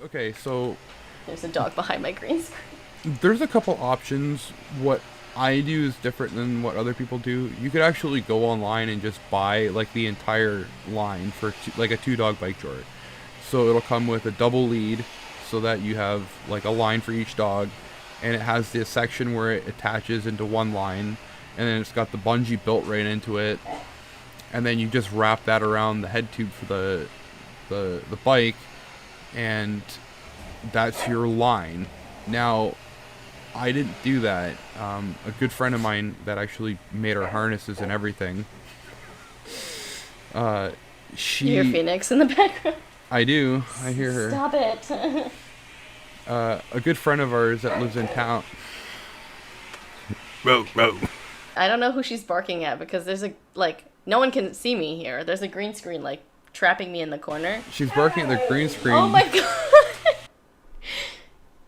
[SPEAKER 2] Okay, so
[SPEAKER 1] There's a dog behind my green screen.
[SPEAKER 2] there's a couple options. What I do is different than what other people do. You could actually go online and just buy like the entire line for like a 2-dog bike short. So it'll come with a double lead so that you have like a line for each dog, and it has this section where it attaches into one line, and then it's got the bungee built right into it, and then you just wrap that around the head tube for the bike, and that's your line. Now, I didn't do that. A good friend of mine that actually made our harnesses and everything,
[SPEAKER 1] You hear Phoenix in the background.
[SPEAKER 2] I do. I hear her.
[SPEAKER 1] Stop it.
[SPEAKER 2] A good friend of ours that lives in town. Whoa.
[SPEAKER 1] I don't know who she's barking at because there's no one can see me here. There's a green screen like trapping me in the corner.
[SPEAKER 2] She's barking at the green screen.
[SPEAKER 1] Oh my god.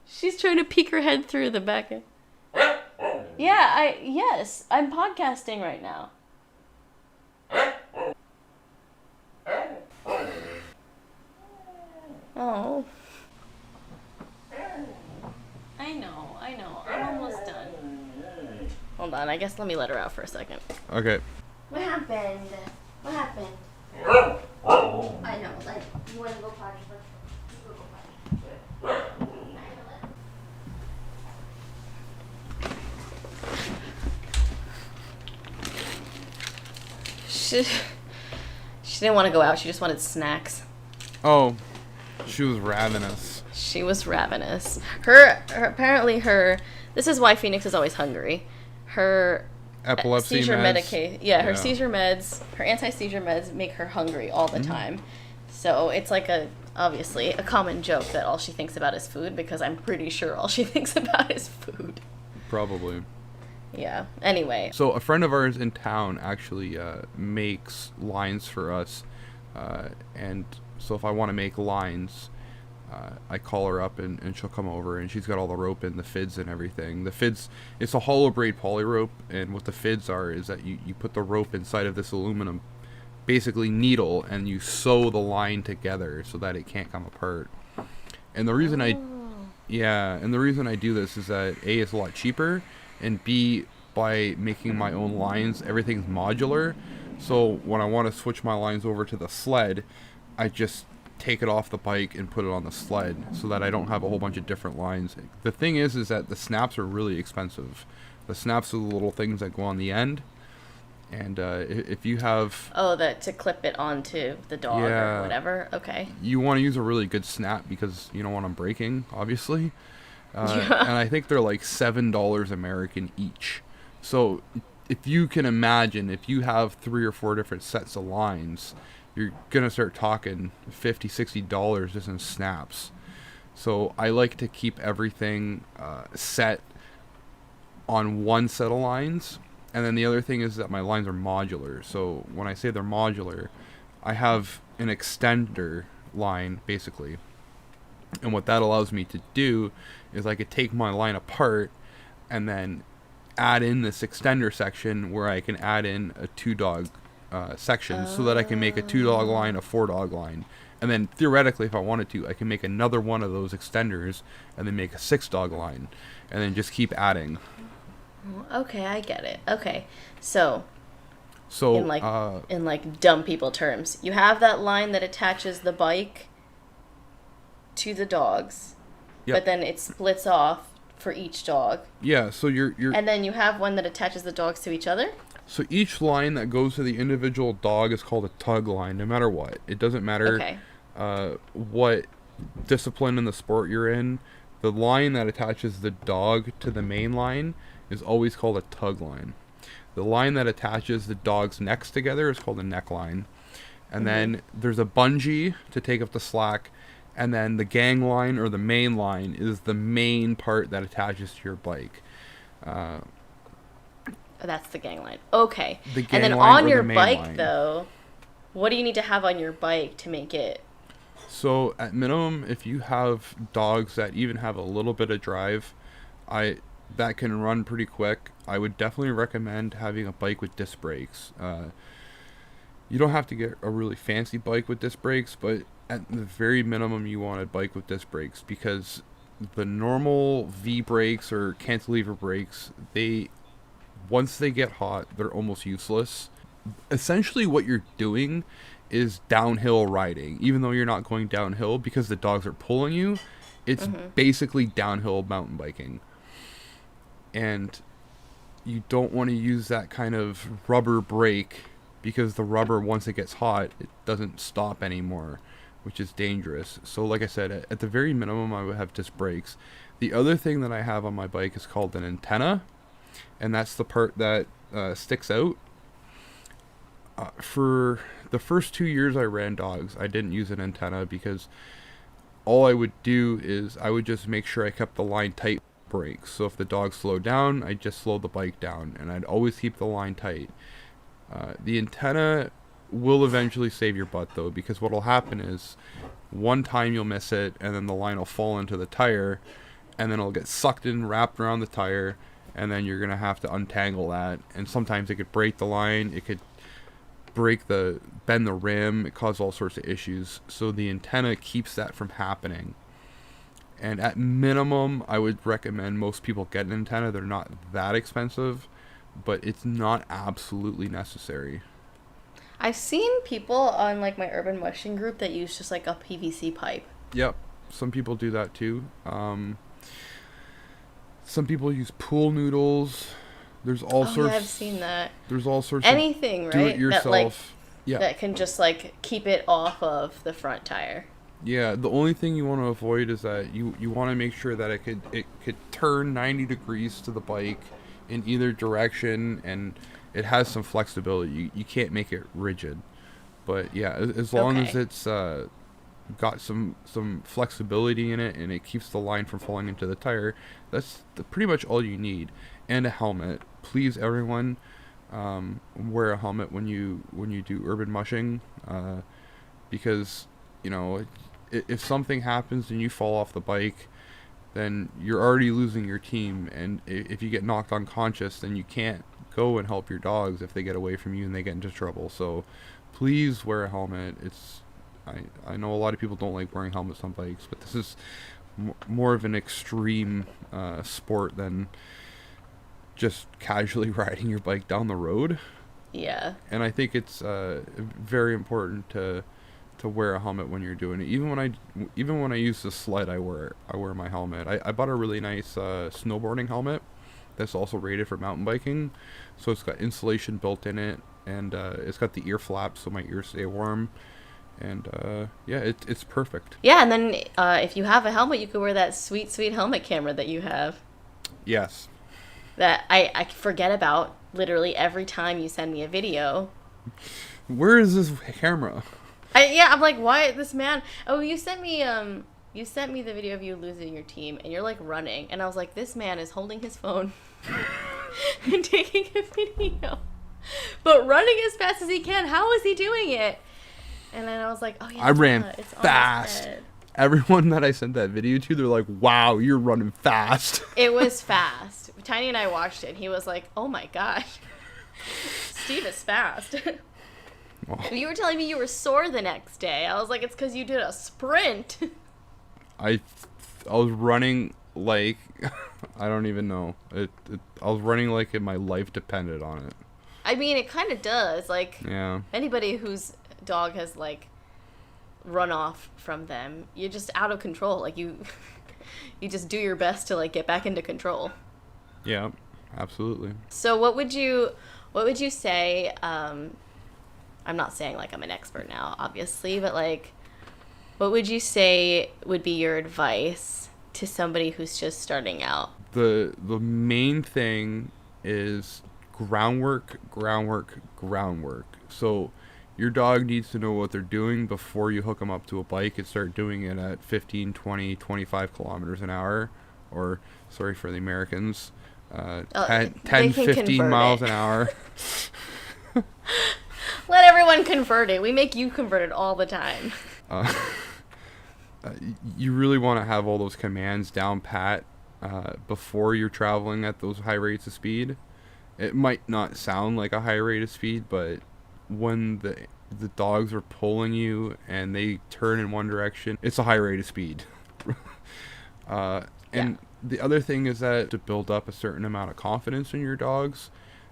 [SPEAKER 1] She's trying to peek her head through the back end. Yes, I'm podcasting right now. Oh. I know. I'm almost done. Hold on, I guess let me let her out for a second.
[SPEAKER 2] Okay.
[SPEAKER 1] What happened? I know, like, you want to go potty first? You go potty. She didn't want to go out, she just wanted snacks.
[SPEAKER 2] Oh, she was ravenous.
[SPEAKER 1] She was ravenous. Apparently this is why Phoenix is always hungry. Her
[SPEAKER 2] Epilepsy
[SPEAKER 1] seizure
[SPEAKER 2] meds.
[SPEAKER 1] her seizure meds, her anti-seizure meds make her hungry all the time. So it's like obviously a common joke that all she thinks about is food, because I'm pretty sure all she thinks about is food.
[SPEAKER 2] Probably.
[SPEAKER 1] Yeah. Anyway.
[SPEAKER 2] So a friend of ours in town actually makes lines for us, and so if I want to make lines, I call her up and she'll come over, and she's got all the rope and the fids and everything. The fids, it's a hollow braid poly rope, and what the fids are is that you put the rope inside of this aluminum, basically needle, and you sew the line together so that it can't come apart. And the reason and the reason I do this is that A, it's a lot cheaper, and B, by making my own lines, everything's modular. So when I want to switch my lines over to the sled, I just take it off the bike and put it on the sled so that I don't have a whole bunch of different lines. The thing is that the snaps are really expensive. The snaps are the little things that go on the end. And if you have...
[SPEAKER 1] Oh, to clip it onto the dog or whatever? Okay.
[SPEAKER 2] You want to use a really good snap because you don't want them breaking, obviously. And I think they're like $7 American each. So if you can imagine, if you have 3 or 4 different sets of lines, you're going to start talking $50, $60 just in snaps. So I like to keep everything set on one set of lines. And then the other thing is that my lines are modular. So when I say they're modular, I have an extender line, basically. And what that allows me to do is I could take my line apart and then add in this extender section where I can add in a 2-dog section so that I can make a 2-dog line, a 4-dog line. And then theoretically, if I wanted to, I can make another one of those extenders and then make a 6-dog line. And then just keep adding.
[SPEAKER 1] Okay, I get it. Okay, so in dumb people terms, you have that line that attaches the bike to the dogs, but then it splits off for each dog.
[SPEAKER 2] Yeah, so you're
[SPEAKER 1] and then you have one that attaches the dogs to each other.
[SPEAKER 2] So each line that goes to the individual dog is called a tug line, no matter what. It doesn't matter what discipline in the sport you're in. The line that attaches the dog to the main line is always called a tug line. The line that attaches the dog's necks together is called a neck line. And then there's a bungee to take up the slack. And then the gang line or the main line is the main part that attaches to your bike.
[SPEAKER 1] That's the gang line. Okay.
[SPEAKER 2] The gang
[SPEAKER 1] and then
[SPEAKER 2] line
[SPEAKER 1] on your bike,
[SPEAKER 2] line.
[SPEAKER 1] though, what do you need to have on your bike to make it?
[SPEAKER 2] So at minimum, if you have dogs that even have a little bit of drive, that can run pretty quick, I would definitely recommend having a bike with disc brakes. You don't have to get a really fancy bike with disc brakes, but at the very minimum, you want a bike with disc brakes because the normal V brakes or cantilever brakes, once they get hot, they're almost useless. Essentially, what you're doing is downhill riding, even though you're not going downhill because the dogs are pulling you. It's basically downhill mountain biking. And you don't want to use that kind of rubber brake because the rubber, once it gets hot, it doesn't stop anymore, which is dangerous. So like I said, at the very minimum, I would have disc brakes. The other thing that I have on my bike is called an antenna, and that's the part that sticks out. For the first 2 years I ran dogs, I didn't use an antenna because all I would do is I would just make sure I kept the line tight brakes. So if the dog slowed down, I'd just slow the bike down, and I'd always keep the line tight. The antenna will eventually save your butt, though, because what will happen is one time you'll miss it, and then the line will fall into the tire, and then it'll get sucked in, wrapped around the tire, and then you're going to have to untangle that. And sometimes it could break the line, it could bend the rim, it cause all sorts of issues. So the antenna keeps that from happening. And at minimum, I would recommend most people get an antenna. They're not that expensive, but it's not absolutely necessary.
[SPEAKER 1] I've seen people on like my urban mushing group that use just like a PVC pipe.
[SPEAKER 2] Yep, some people do that too. Some people use pool noodles. There's all sorts.
[SPEAKER 1] Yeah, I've seen that.
[SPEAKER 2] There's all sorts.
[SPEAKER 1] Anything,
[SPEAKER 2] of
[SPEAKER 1] right?
[SPEAKER 2] Do-it-yourself.
[SPEAKER 1] That can just like keep it off of the front tire.
[SPEAKER 2] Yeah, the only thing you want to avoid is that you want to make sure that it could turn 90 degrees to the bike in either direction, and it has some flexibility. You can't make it rigid, but yeah, as long as it's got some flexibility in it and it keeps the line from falling into the tire, that's pretty much all you need. And a helmet. please, everyone, wear a helmet when you do urban mushing, because, you know, if something happens and you fall off the bike, then you're already losing your team, and if you get knocked unconscious, then you can't go and help your dogs if they get away from you and they get into trouble. So please wear a helmet. I know a lot of people don't like wearing helmets on bikes, but this is more of an extreme sport than just casually riding your bike down the road.
[SPEAKER 1] Yeah.
[SPEAKER 2] And I think it's very important to wear a helmet when you're doing it. Even when I use the sled, I wear my helmet. I bought a really nice snowboarding helmet that's also rated for mountain biking, so it's got insulation built in it, and it's got the ear flaps so my ears stay warm, and yeah, it's perfect.
[SPEAKER 1] Yeah, and then if you have a helmet, you could wear that sweet helmet camera that you have.
[SPEAKER 2] Yes.
[SPEAKER 1] That I forget about literally every time you send me a video.
[SPEAKER 2] Where is this camera?
[SPEAKER 1] I'm like, why this man? Oh, you sent me the video of you losing your team, and you're like running, and I was like, this man is holding his phone and taking a video, but running as fast as he can. How is he doing it? And then I was like, oh yeah,
[SPEAKER 2] I ran
[SPEAKER 1] it's
[SPEAKER 2] fast. Everyone that I sent that video to, they're like, wow, you're running fast.
[SPEAKER 1] It was fast. Tiny and I watched it, and he was like, oh my gosh, Steve is fast.
[SPEAKER 2] Oh.
[SPEAKER 1] You were telling me you were sore the next day. I was like, it's because you did a sprint.
[SPEAKER 2] I was running like I don't even know. I was running like my life depended on it.
[SPEAKER 1] I mean, it kind of does. Like,
[SPEAKER 2] yeah.
[SPEAKER 1] Anybody whose dog has like run off from them, you're just out of control. Like you just do your best to like get back into control.
[SPEAKER 2] Yeah, absolutely.
[SPEAKER 1] So what would you say? I'm not saying like I'm an expert now, obviously, but like, what would you say would be your advice to somebody who's just starting out?
[SPEAKER 2] The main thing is groundwork. So your dog needs to know what they're doing before you hook them up to a bike and start doing it at 15, 20, 25 kilometers an hour, or sorry for the Americans, 10 15 miles an hour.
[SPEAKER 1] Let everyone convert it. We make you convert it all the time.
[SPEAKER 2] You really want to have all those commands down pat before you're traveling at those high rates of speed. It might not sound like a high rate of speed, but when the dogs are pulling you and they turn in one direction, it's a high rate of speed. And the other thing is that to build up a certain amount of confidence in your dogs,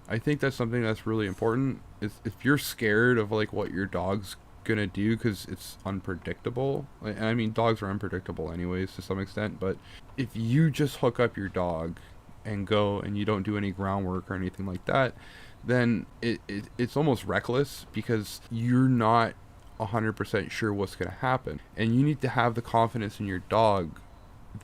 [SPEAKER 2] I think that's something that's really important. Is if you're scared of like what your dog's gonna do because it's unpredictable. I mean, dogs are unpredictable anyways to some extent, but if you just hook up your dog and go and you don't do any groundwork or anything like that, then it's almost reckless because you're not 100% sure what's gonna happen, and you need to have the confidence in your dog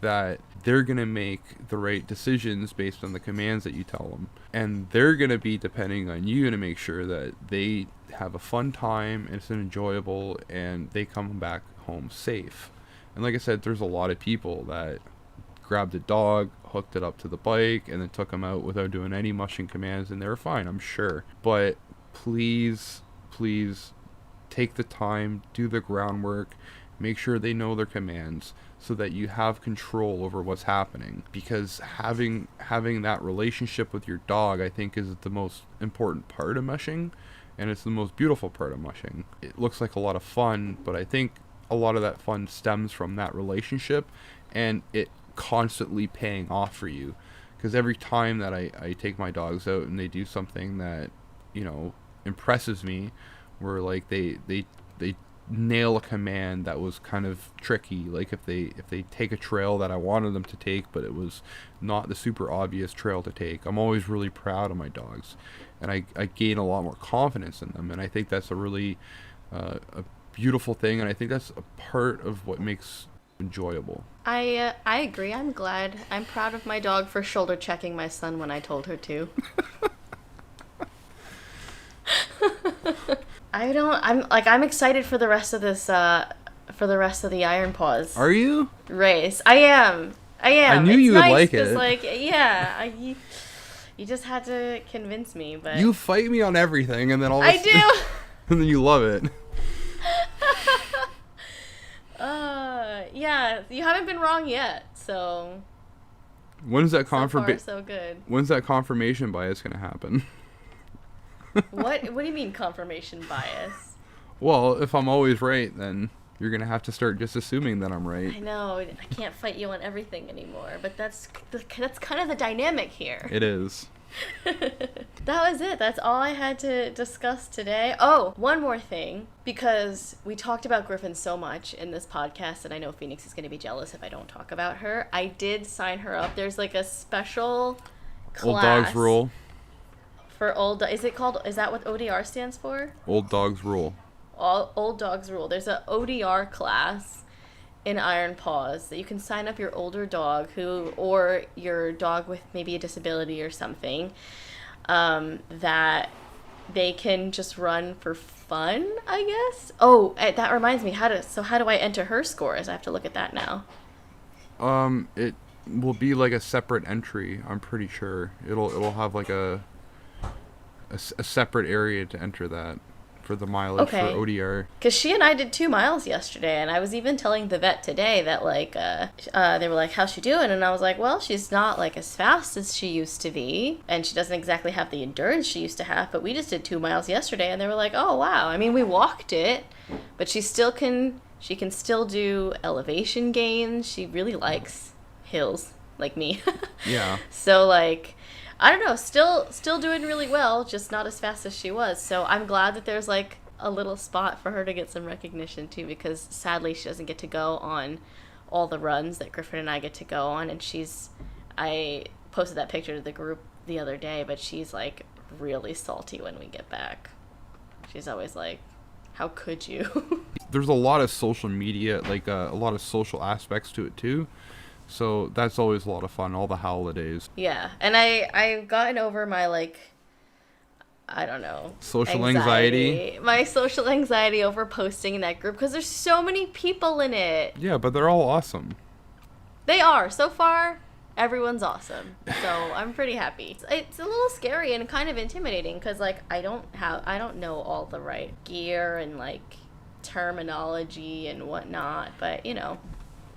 [SPEAKER 2] that they're going to make the right decisions based on the commands that you tell them. And they're going to be depending on you to make sure that they have a fun time, and it's enjoyable, and they come back home safe. And like I said, there's a lot of people that grabbed a dog, hooked it up to the bike, and then took them out without doing any mushing commands, and they were fine, I'm sure. But please take the time, do the groundwork, make sure they know their commands, so that you have control over what's happening. Because having that relationship with your dog, I think, is the most important part of mushing, and it's the most beautiful part of mushing. It looks like a lot of fun, but I think a lot of that fun stems from that relationship and it constantly paying off for you. Because every time that I take my dogs out and they do something that, you know, impresses me, where like they nail a command that was kind of tricky, like if they take a trail that I wanted them to take but it was not the super obvious trail to take, I'm always really proud of my dogs, and I gain a lot more confidence in them, and I think that's a really a beautiful thing, and I think that's a part of what makes enjoyable.
[SPEAKER 1] I agree. I'm proud of my dog for shoulder checking my son when I told her to. I'm excited for the rest of this, for the rest of the Iron Paws.
[SPEAKER 2] Are you?
[SPEAKER 1] Race. I am.
[SPEAKER 2] I knew
[SPEAKER 1] it's
[SPEAKER 2] you
[SPEAKER 1] nice
[SPEAKER 2] would like it.
[SPEAKER 1] Like, yeah, You just had to convince me, but...
[SPEAKER 2] You fight me on everything, and then all
[SPEAKER 1] I do!
[SPEAKER 2] And then you love it.
[SPEAKER 1] Yeah, you haven't been wrong yet, so...
[SPEAKER 2] When's that
[SPEAKER 1] so far, so good.
[SPEAKER 2] When's that confirmation bias gonna happen?
[SPEAKER 1] What do you mean confirmation bias?
[SPEAKER 2] Well, if I'm always right, then you're gonna have to start just assuming that I'm right.
[SPEAKER 1] I know, I can't fight you on everything anymore, but that's kind of the dynamic here.
[SPEAKER 2] It is.
[SPEAKER 1] That was it. That's all I had to discuss today. Oh, one more thing, because we talked about Gryphon so much in this podcast, and I know Phoenix is going to be jealous if I don't talk about her. I did sign her up. There's like a special class.
[SPEAKER 2] Old Dogs Rule.
[SPEAKER 1] For is that what ODR stands for?
[SPEAKER 2] Old Dogs Rule.
[SPEAKER 1] Old Dogs Rule. There's an ODR class in Iron Paws that you can sign up your older dog or your dog with maybe a disability or something, that they can just run for fun, I guess. Oh, that reminds me, how do I enter her scores? I have to look at that now.
[SPEAKER 2] It will be like a separate entry, I'm pretty sure. It'll have like a separate area to enter that. For the mileage for ODR.
[SPEAKER 1] Because she and I did 2 miles yesterday, and I was even telling the vet today that, like, they were like, how's she doing? And I was like, well, she's not, like, as fast as she used to be, and she doesn't exactly have the endurance she used to have, but we just did 2 miles yesterday, and they were like, oh, wow. I mean, we walked it, but she can still do elevation gains. She really likes hills, like me.
[SPEAKER 2] Yeah.
[SPEAKER 1] So, like... I don't know, still doing really well, just not as fast as she was. So I'm glad that there's like a little spot for her to get some recognition too, because sadly she doesn't get to go on all the runs that Gryphon and I get to go on. And I posted that picture to the group the other day, but she's like really salty when we get back. She's always like, how could you?
[SPEAKER 2] There's a lot of social media, like a lot of social aspects to it too. So that's always a lot of fun, all the holidays.
[SPEAKER 1] Yeah, and I've gotten over my, like, I don't know.
[SPEAKER 2] Social anxiety.
[SPEAKER 1] My social anxiety over posting in that group, because there's so many people in it.
[SPEAKER 2] Yeah, but they're all awesome.
[SPEAKER 1] They are. So far, everyone's awesome. So I'm pretty happy. It's a little scary and kind of intimidating, because, like, I don't know all the right gear and, like, terminology and whatnot, but, you know.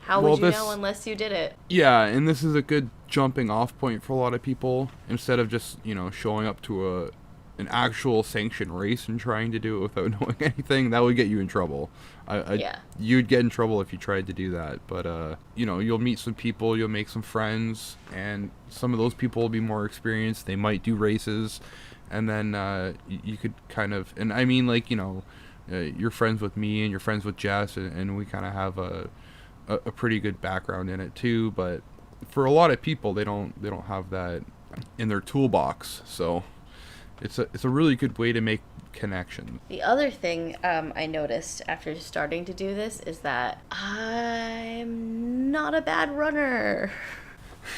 [SPEAKER 1] How would you know unless you did it? Yeah,
[SPEAKER 2] and this is a good jumping off point for a lot of people. Instead of just, showing up to an actual sanctioned race and trying to do it without knowing anything, that would get you in trouble.
[SPEAKER 1] Yeah.
[SPEAKER 2] You'd get in trouble if you tried to do that. But, you'll meet some people, you'll make some friends, and some of those people will be more experienced. They might do races, and then you could kind of... And I mean, like, you're friends with me and you're friends with Jess, and we kind of have a pretty good background in it too, but for a lot of people they don't have that in their toolbox, so it's a really good way to make connections. The
[SPEAKER 1] other thing I noticed after starting to do this is that I'm not a bad runner.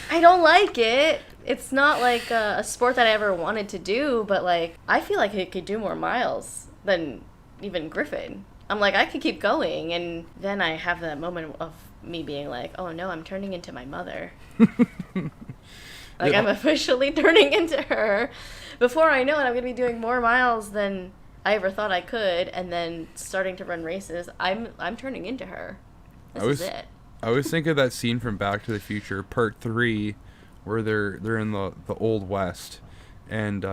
[SPEAKER 1] I don't like it. It's not like a sport that I ever wanted to do, but like I feel like it could do more miles than even Gryphon. I'm like, I could keep going, and then I have that moment of me being like, oh no, I'm turning into my mother. Like, I'm officially turning into her. Before I know it, I'm going to be doing more miles than I ever thought I could, and then starting to run races. I'm turning into her. This is it.
[SPEAKER 2] I always think of that scene from Back to the Future, Part 3, where they're in the Old West, and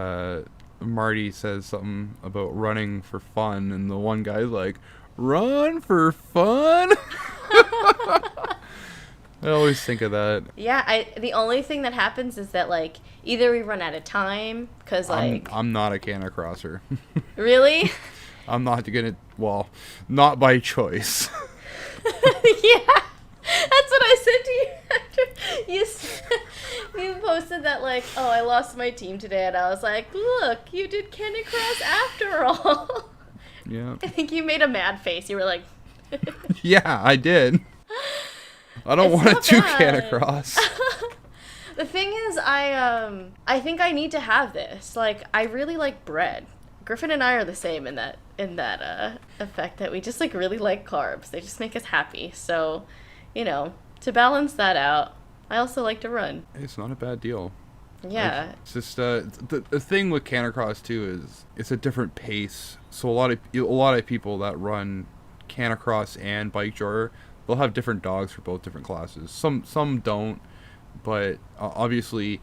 [SPEAKER 2] Marty says something about running for fun, and the one guy's like, run for fun? I always think of that.
[SPEAKER 1] Yeah, the only thing that happens is that, like, either we run out of time, because, like...
[SPEAKER 2] I'm not a Canter Crosser.
[SPEAKER 1] Really?
[SPEAKER 2] I'm not gonna... Well, not by choice.
[SPEAKER 1] Yeah, that's what I said to you after you posted that, like, oh, I lost my team today, and I was like, look, you did Canter Cross after all.
[SPEAKER 2] Yeah.
[SPEAKER 1] I think you made a mad face. You were like...
[SPEAKER 2] Yeah, I did. I don't want to do Canter Cross.
[SPEAKER 1] The thing is, I think I need to have this. Like, I really like bread. Gryphon and I are the same in that effect, that we just, like, really like carbs. They just make us happy. So, to balance that out, I also like to run.
[SPEAKER 2] It's not a bad deal.
[SPEAKER 1] Yeah.
[SPEAKER 2] Like, it's just the thing with Canter Cross too is it's a different pace. So a lot of people that run Canter Cross and Skijorer, they'll have different dogs for both different classes. Some don't, but obviously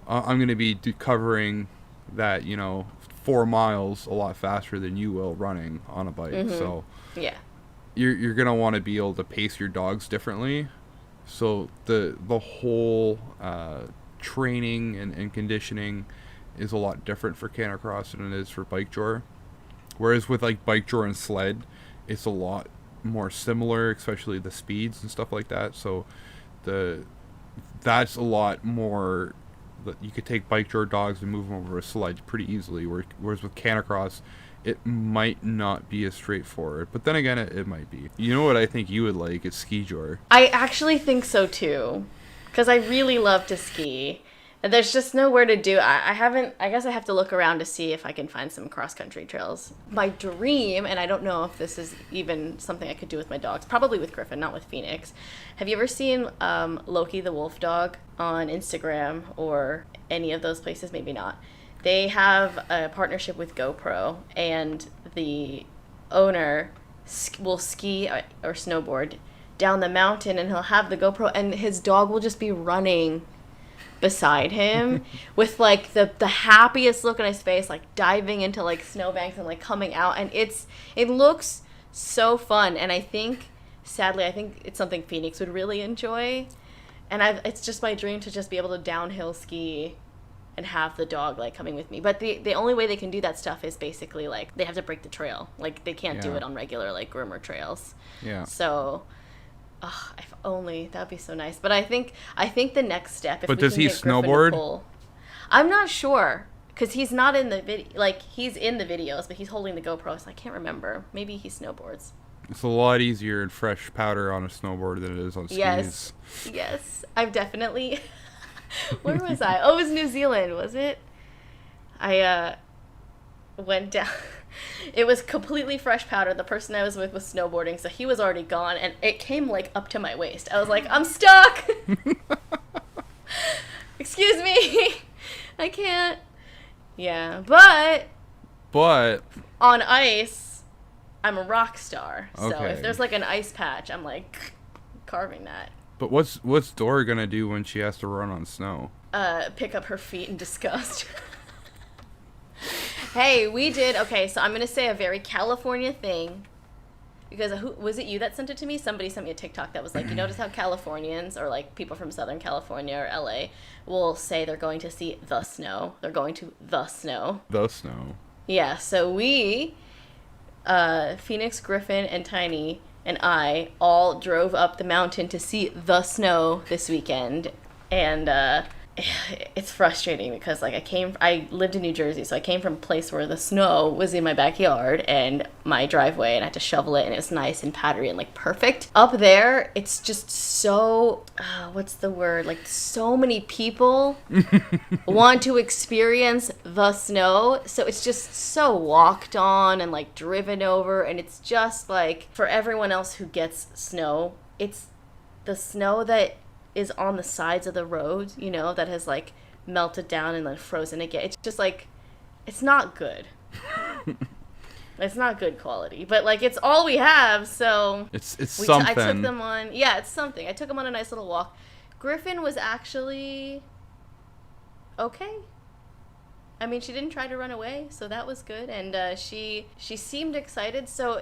[SPEAKER 2] I'm going to be covering that 4 miles a lot faster than you will running on a bike.
[SPEAKER 1] Mm-hmm.
[SPEAKER 2] So
[SPEAKER 1] yeah,
[SPEAKER 2] you're going to want to be able to pace your dogs differently. So the whole training and conditioning is a lot different for Canter Cross than it is for Skijorer. Whereas with like Skijorer and Sled, it's a lot more similar, especially the speeds and stuff like that. So that's a lot more. You could take Skijorer dogs and move them over a sled pretty easily. Whereas with Canter Cross, it might not be as straightforward. But then again, it might be. You know what I think you would like? It's Skijorer.
[SPEAKER 1] I actually think so too, because I really love to ski. And there's just nowhere to do. I guess I have to look around to see if I can find some cross-country trails. My dream, and I don't know if this is even something I could do with my dogs, probably with Gryphon, not with Phoenix. Have you ever seen Loki the wolf dog on Instagram or any of those places? Maybe not. They have a partnership with GoPro, and the owner will ski or snowboard down the mountain, and he'll have the GoPro, and his dog will just be running beside him with like the happiest look on his face, like diving into like snowbanks and like coming out, and it looks so fun. And I think sadly it's something Phoenix would really enjoy, and it's just my dream to just be able to downhill ski and have the dog like coming with me. But the only way they can do that stuff is basically like they have to break the trail, like they can't do it on regular like groomer trails. So if only, that'd be so nice. But I think the next step, if we
[SPEAKER 2] does
[SPEAKER 1] can
[SPEAKER 2] he
[SPEAKER 1] get Gryphon
[SPEAKER 2] snowboard?
[SPEAKER 1] to pull, I'm not sure, because he's not in the video. Like he's in the videos, but he's holding the GoPro, so I can't remember. Maybe he snowboards.
[SPEAKER 2] It's a lot easier in fresh powder on a snowboard than it is on skis.
[SPEAKER 1] Yes, I've definitely. Where was I? Oh, it was New Zealand, was it? I went down. It was completely fresh powder. The person I was with was snowboarding, so he was already gone, and it came like up to my waist. I was like, I'm stuck. Excuse me. I can't. Yeah, but on ice, I'm a rock star. So if there's like an ice patch, I'm like carving that.
[SPEAKER 2] But what's Dora gonna do when she has to run on snow?
[SPEAKER 1] Pick up her feet in disgust. Hey, we did. Okay, so I'm going to say a very California thing. Because was it you that sent it to me? Somebody sent me a TikTok that was like, you notice how Californians or like people from Southern California or LA will say they're going to see the snow. They're going to the snow.
[SPEAKER 2] The snow.
[SPEAKER 1] Yeah, so we, Phoenix, Gryphon, and Tiny, and I all drove up the mountain to see the snow this weekend. And it's frustrating because like I lived in New Jersey, so I came from a place where the snow was in my backyard and my driveway, and I had to shovel it, and it was nice and powdery and like perfect. Up there, it's just so what's the word? Like so many people want to experience the snow, so it's just so walked on and like driven over, and it's just like for everyone else who gets snow, it's the snow that is on the sides of the road, that has like melted down and then frozen again. It's just like, it's not good. It's not good quality, but like it's all we have, so
[SPEAKER 2] it's something.
[SPEAKER 1] I took them on. Yeah, it's something. I took them on a nice little walk. Gryphon was actually okay. I mean, she didn't try to run away, so that was good, and she seemed excited. So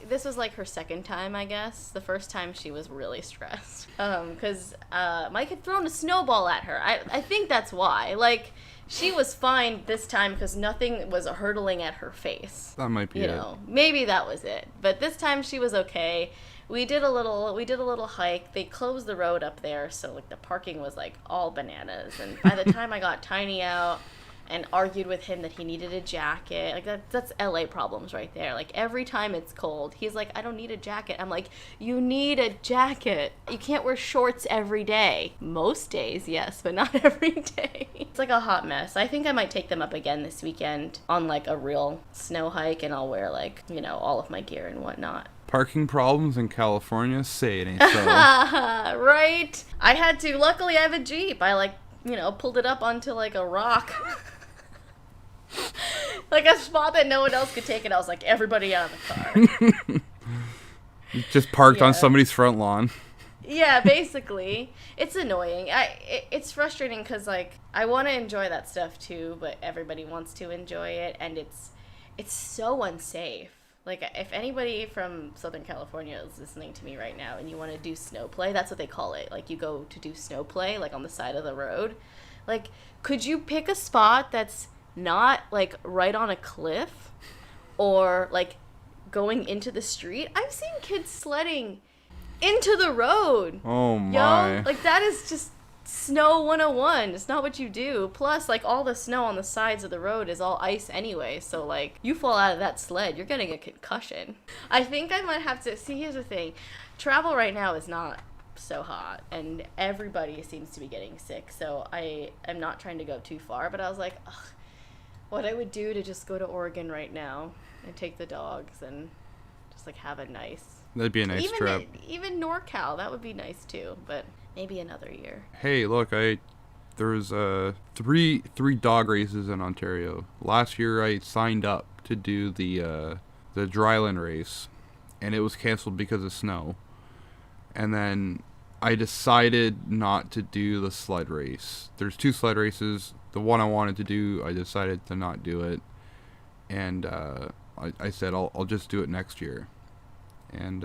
[SPEAKER 1] this was like her second time, I guess. The first time she was really stressed because Mike had thrown a snowball at her. I think that's why. Like, she was fine this time because nothing was hurtling at her face.
[SPEAKER 2] That might be it.
[SPEAKER 1] Maybe that was it. But this time she was okay. We did a little hike. They closed the road up there, so like the parking was like all bananas. And by the time I got Tiny out and argued with him that he needed a jacket, like that's LA problems right there. Like every time it's cold, he's like, I don't need a jacket. I'm like, you need a jacket. You can't wear shorts every day. Most days, yes, but not every day. It's like a hot mess. I think I might take them up again this weekend on like a real snow hike, and I'll wear like, all of my gear and whatnot.
[SPEAKER 2] Parking problems in California? Say it ain't so.
[SPEAKER 1] Right? I had to. Luckily, I have a Jeep. I pulled it up onto like a rock. Like a spot that no one else could take, and I was like, everybody out of the car.
[SPEAKER 2] Just parked on somebody's front lawn.
[SPEAKER 1] Yeah, basically. It's annoying. It's frustrating because, like, I want to enjoy that stuff too, but everybody wants to enjoy it, and it's so unsafe. Like, if anybody from Southern California is listening to me right now and you want to do snow play, that's what they call it. Like, you go to do snow play, like, on the side of the road. Like, could you pick a spot that's not, like, right on a cliff or, like, going into the street? I've seen kids sledding into the road.
[SPEAKER 2] Oh, my.
[SPEAKER 1] Yo, like, that is just snow 101. It's not what you do. Plus, like, all the snow on the sides of the road is all ice anyway, so, like, you fall out of that sled, you're getting a concussion. I think I might have to... See, here's the thing. Travel right now is not so hot, and everybody seems to be getting sick, so I am not trying to go too far, but I was like, ugh, what I would do to just go to Oregon right now and take the dogs and just, like, have a nice...
[SPEAKER 2] That'd be a nice trip.
[SPEAKER 1] Even NorCal, that would be nice, too, but... Maybe another year.
[SPEAKER 2] Hey, look, there's three dog races in Ontario. Last year I signed up to do the dryland race, and it was canceled because of snow. And then I decided not to do the sled race. There's 2 sled races. The one I wanted to do, I decided to not do it. And I said I'll just do it next year. And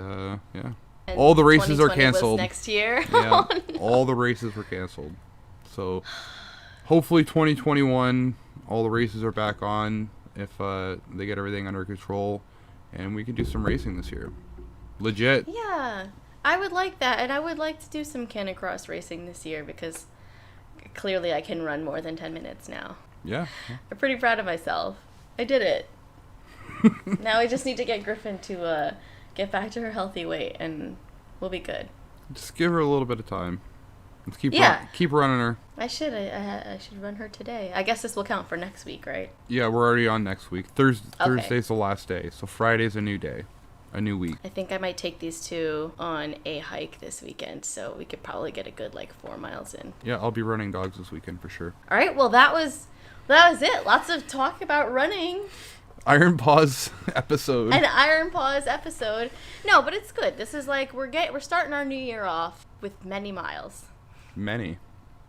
[SPEAKER 2] yeah.
[SPEAKER 1] And
[SPEAKER 2] all the races are
[SPEAKER 1] 2020
[SPEAKER 2] canceled.
[SPEAKER 1] Was next year.
[SPEAKER 2] Yeah,
[SPEAKER 1] Oh, no.
[SPEAKER 2] all the races were canceled. So hopefully 2021, all the races are back on if they get everything under control, and we can do some racing this year. Legit.
[SPEAKER 1] Yeah, I would like that, and I would like to do some Canter Cross racing this year because clearly I can run more than 10 minutes now.
[SPEAKER 2] Yeah.
[SPEAKER 1] I'm pretty proud of myself. I did it. Now I just need to get Gryphon to get back to her healthy weight, and we'll be good.
[SPEAKER 2] Just give her a little bit of time. Let's keep keep running her.
[SPEAKER 1] I should run her today. I guess this will count for next week, right?
[SPEAKER 2] Yeah, we're already on next week. Thursday's the last day, so Friday's a new day, a new week.
[SPEAKER 1] I think I might take these 2 on a hike this weekend, so we could probably get a good 4 miles in.
[SPEAKER 2] Yeah, I'll be running dogs this weekend for sure.
[SPEAKER 1] All right, well that was it. Lots of talk about running.
[SPEAKER 2] Iron Paws episode.
[SPEAKER 1] An Iron Paws episode. No, but it's good. This is we're starting our new year off with many miles.
[SPEAKER 2] Many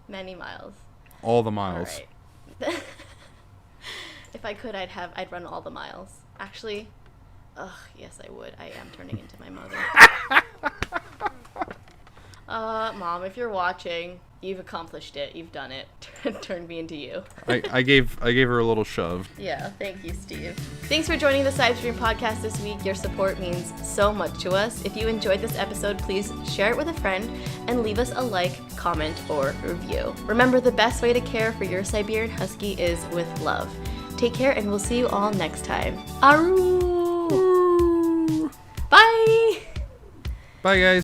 [SPEAKER 1] miles.
[SPEAKER 2] All the miles.
[SPEAKER 1] All right. If I could, I'd run all the miles. Actually, yes, I would. I am turning into my mother. Mom, if you're watching, you've accomplished it. You've done it. Turned me into you.
[SPEAKER 2] I gave her a little shove.
[SPEAKER 1] Yeah, thank you, Steve. Thanks for joining the Sibe-Stream podcast this week. Your support means so much to us. If you enjoyed this episode, please share it with a friend and leave us a like, comment, or review. Remember, the best way to care for your Siberian Husky is with love. Take care, and we'll see you all next time. Aru! Bye!
[SPEAKER 2] Bye, guys.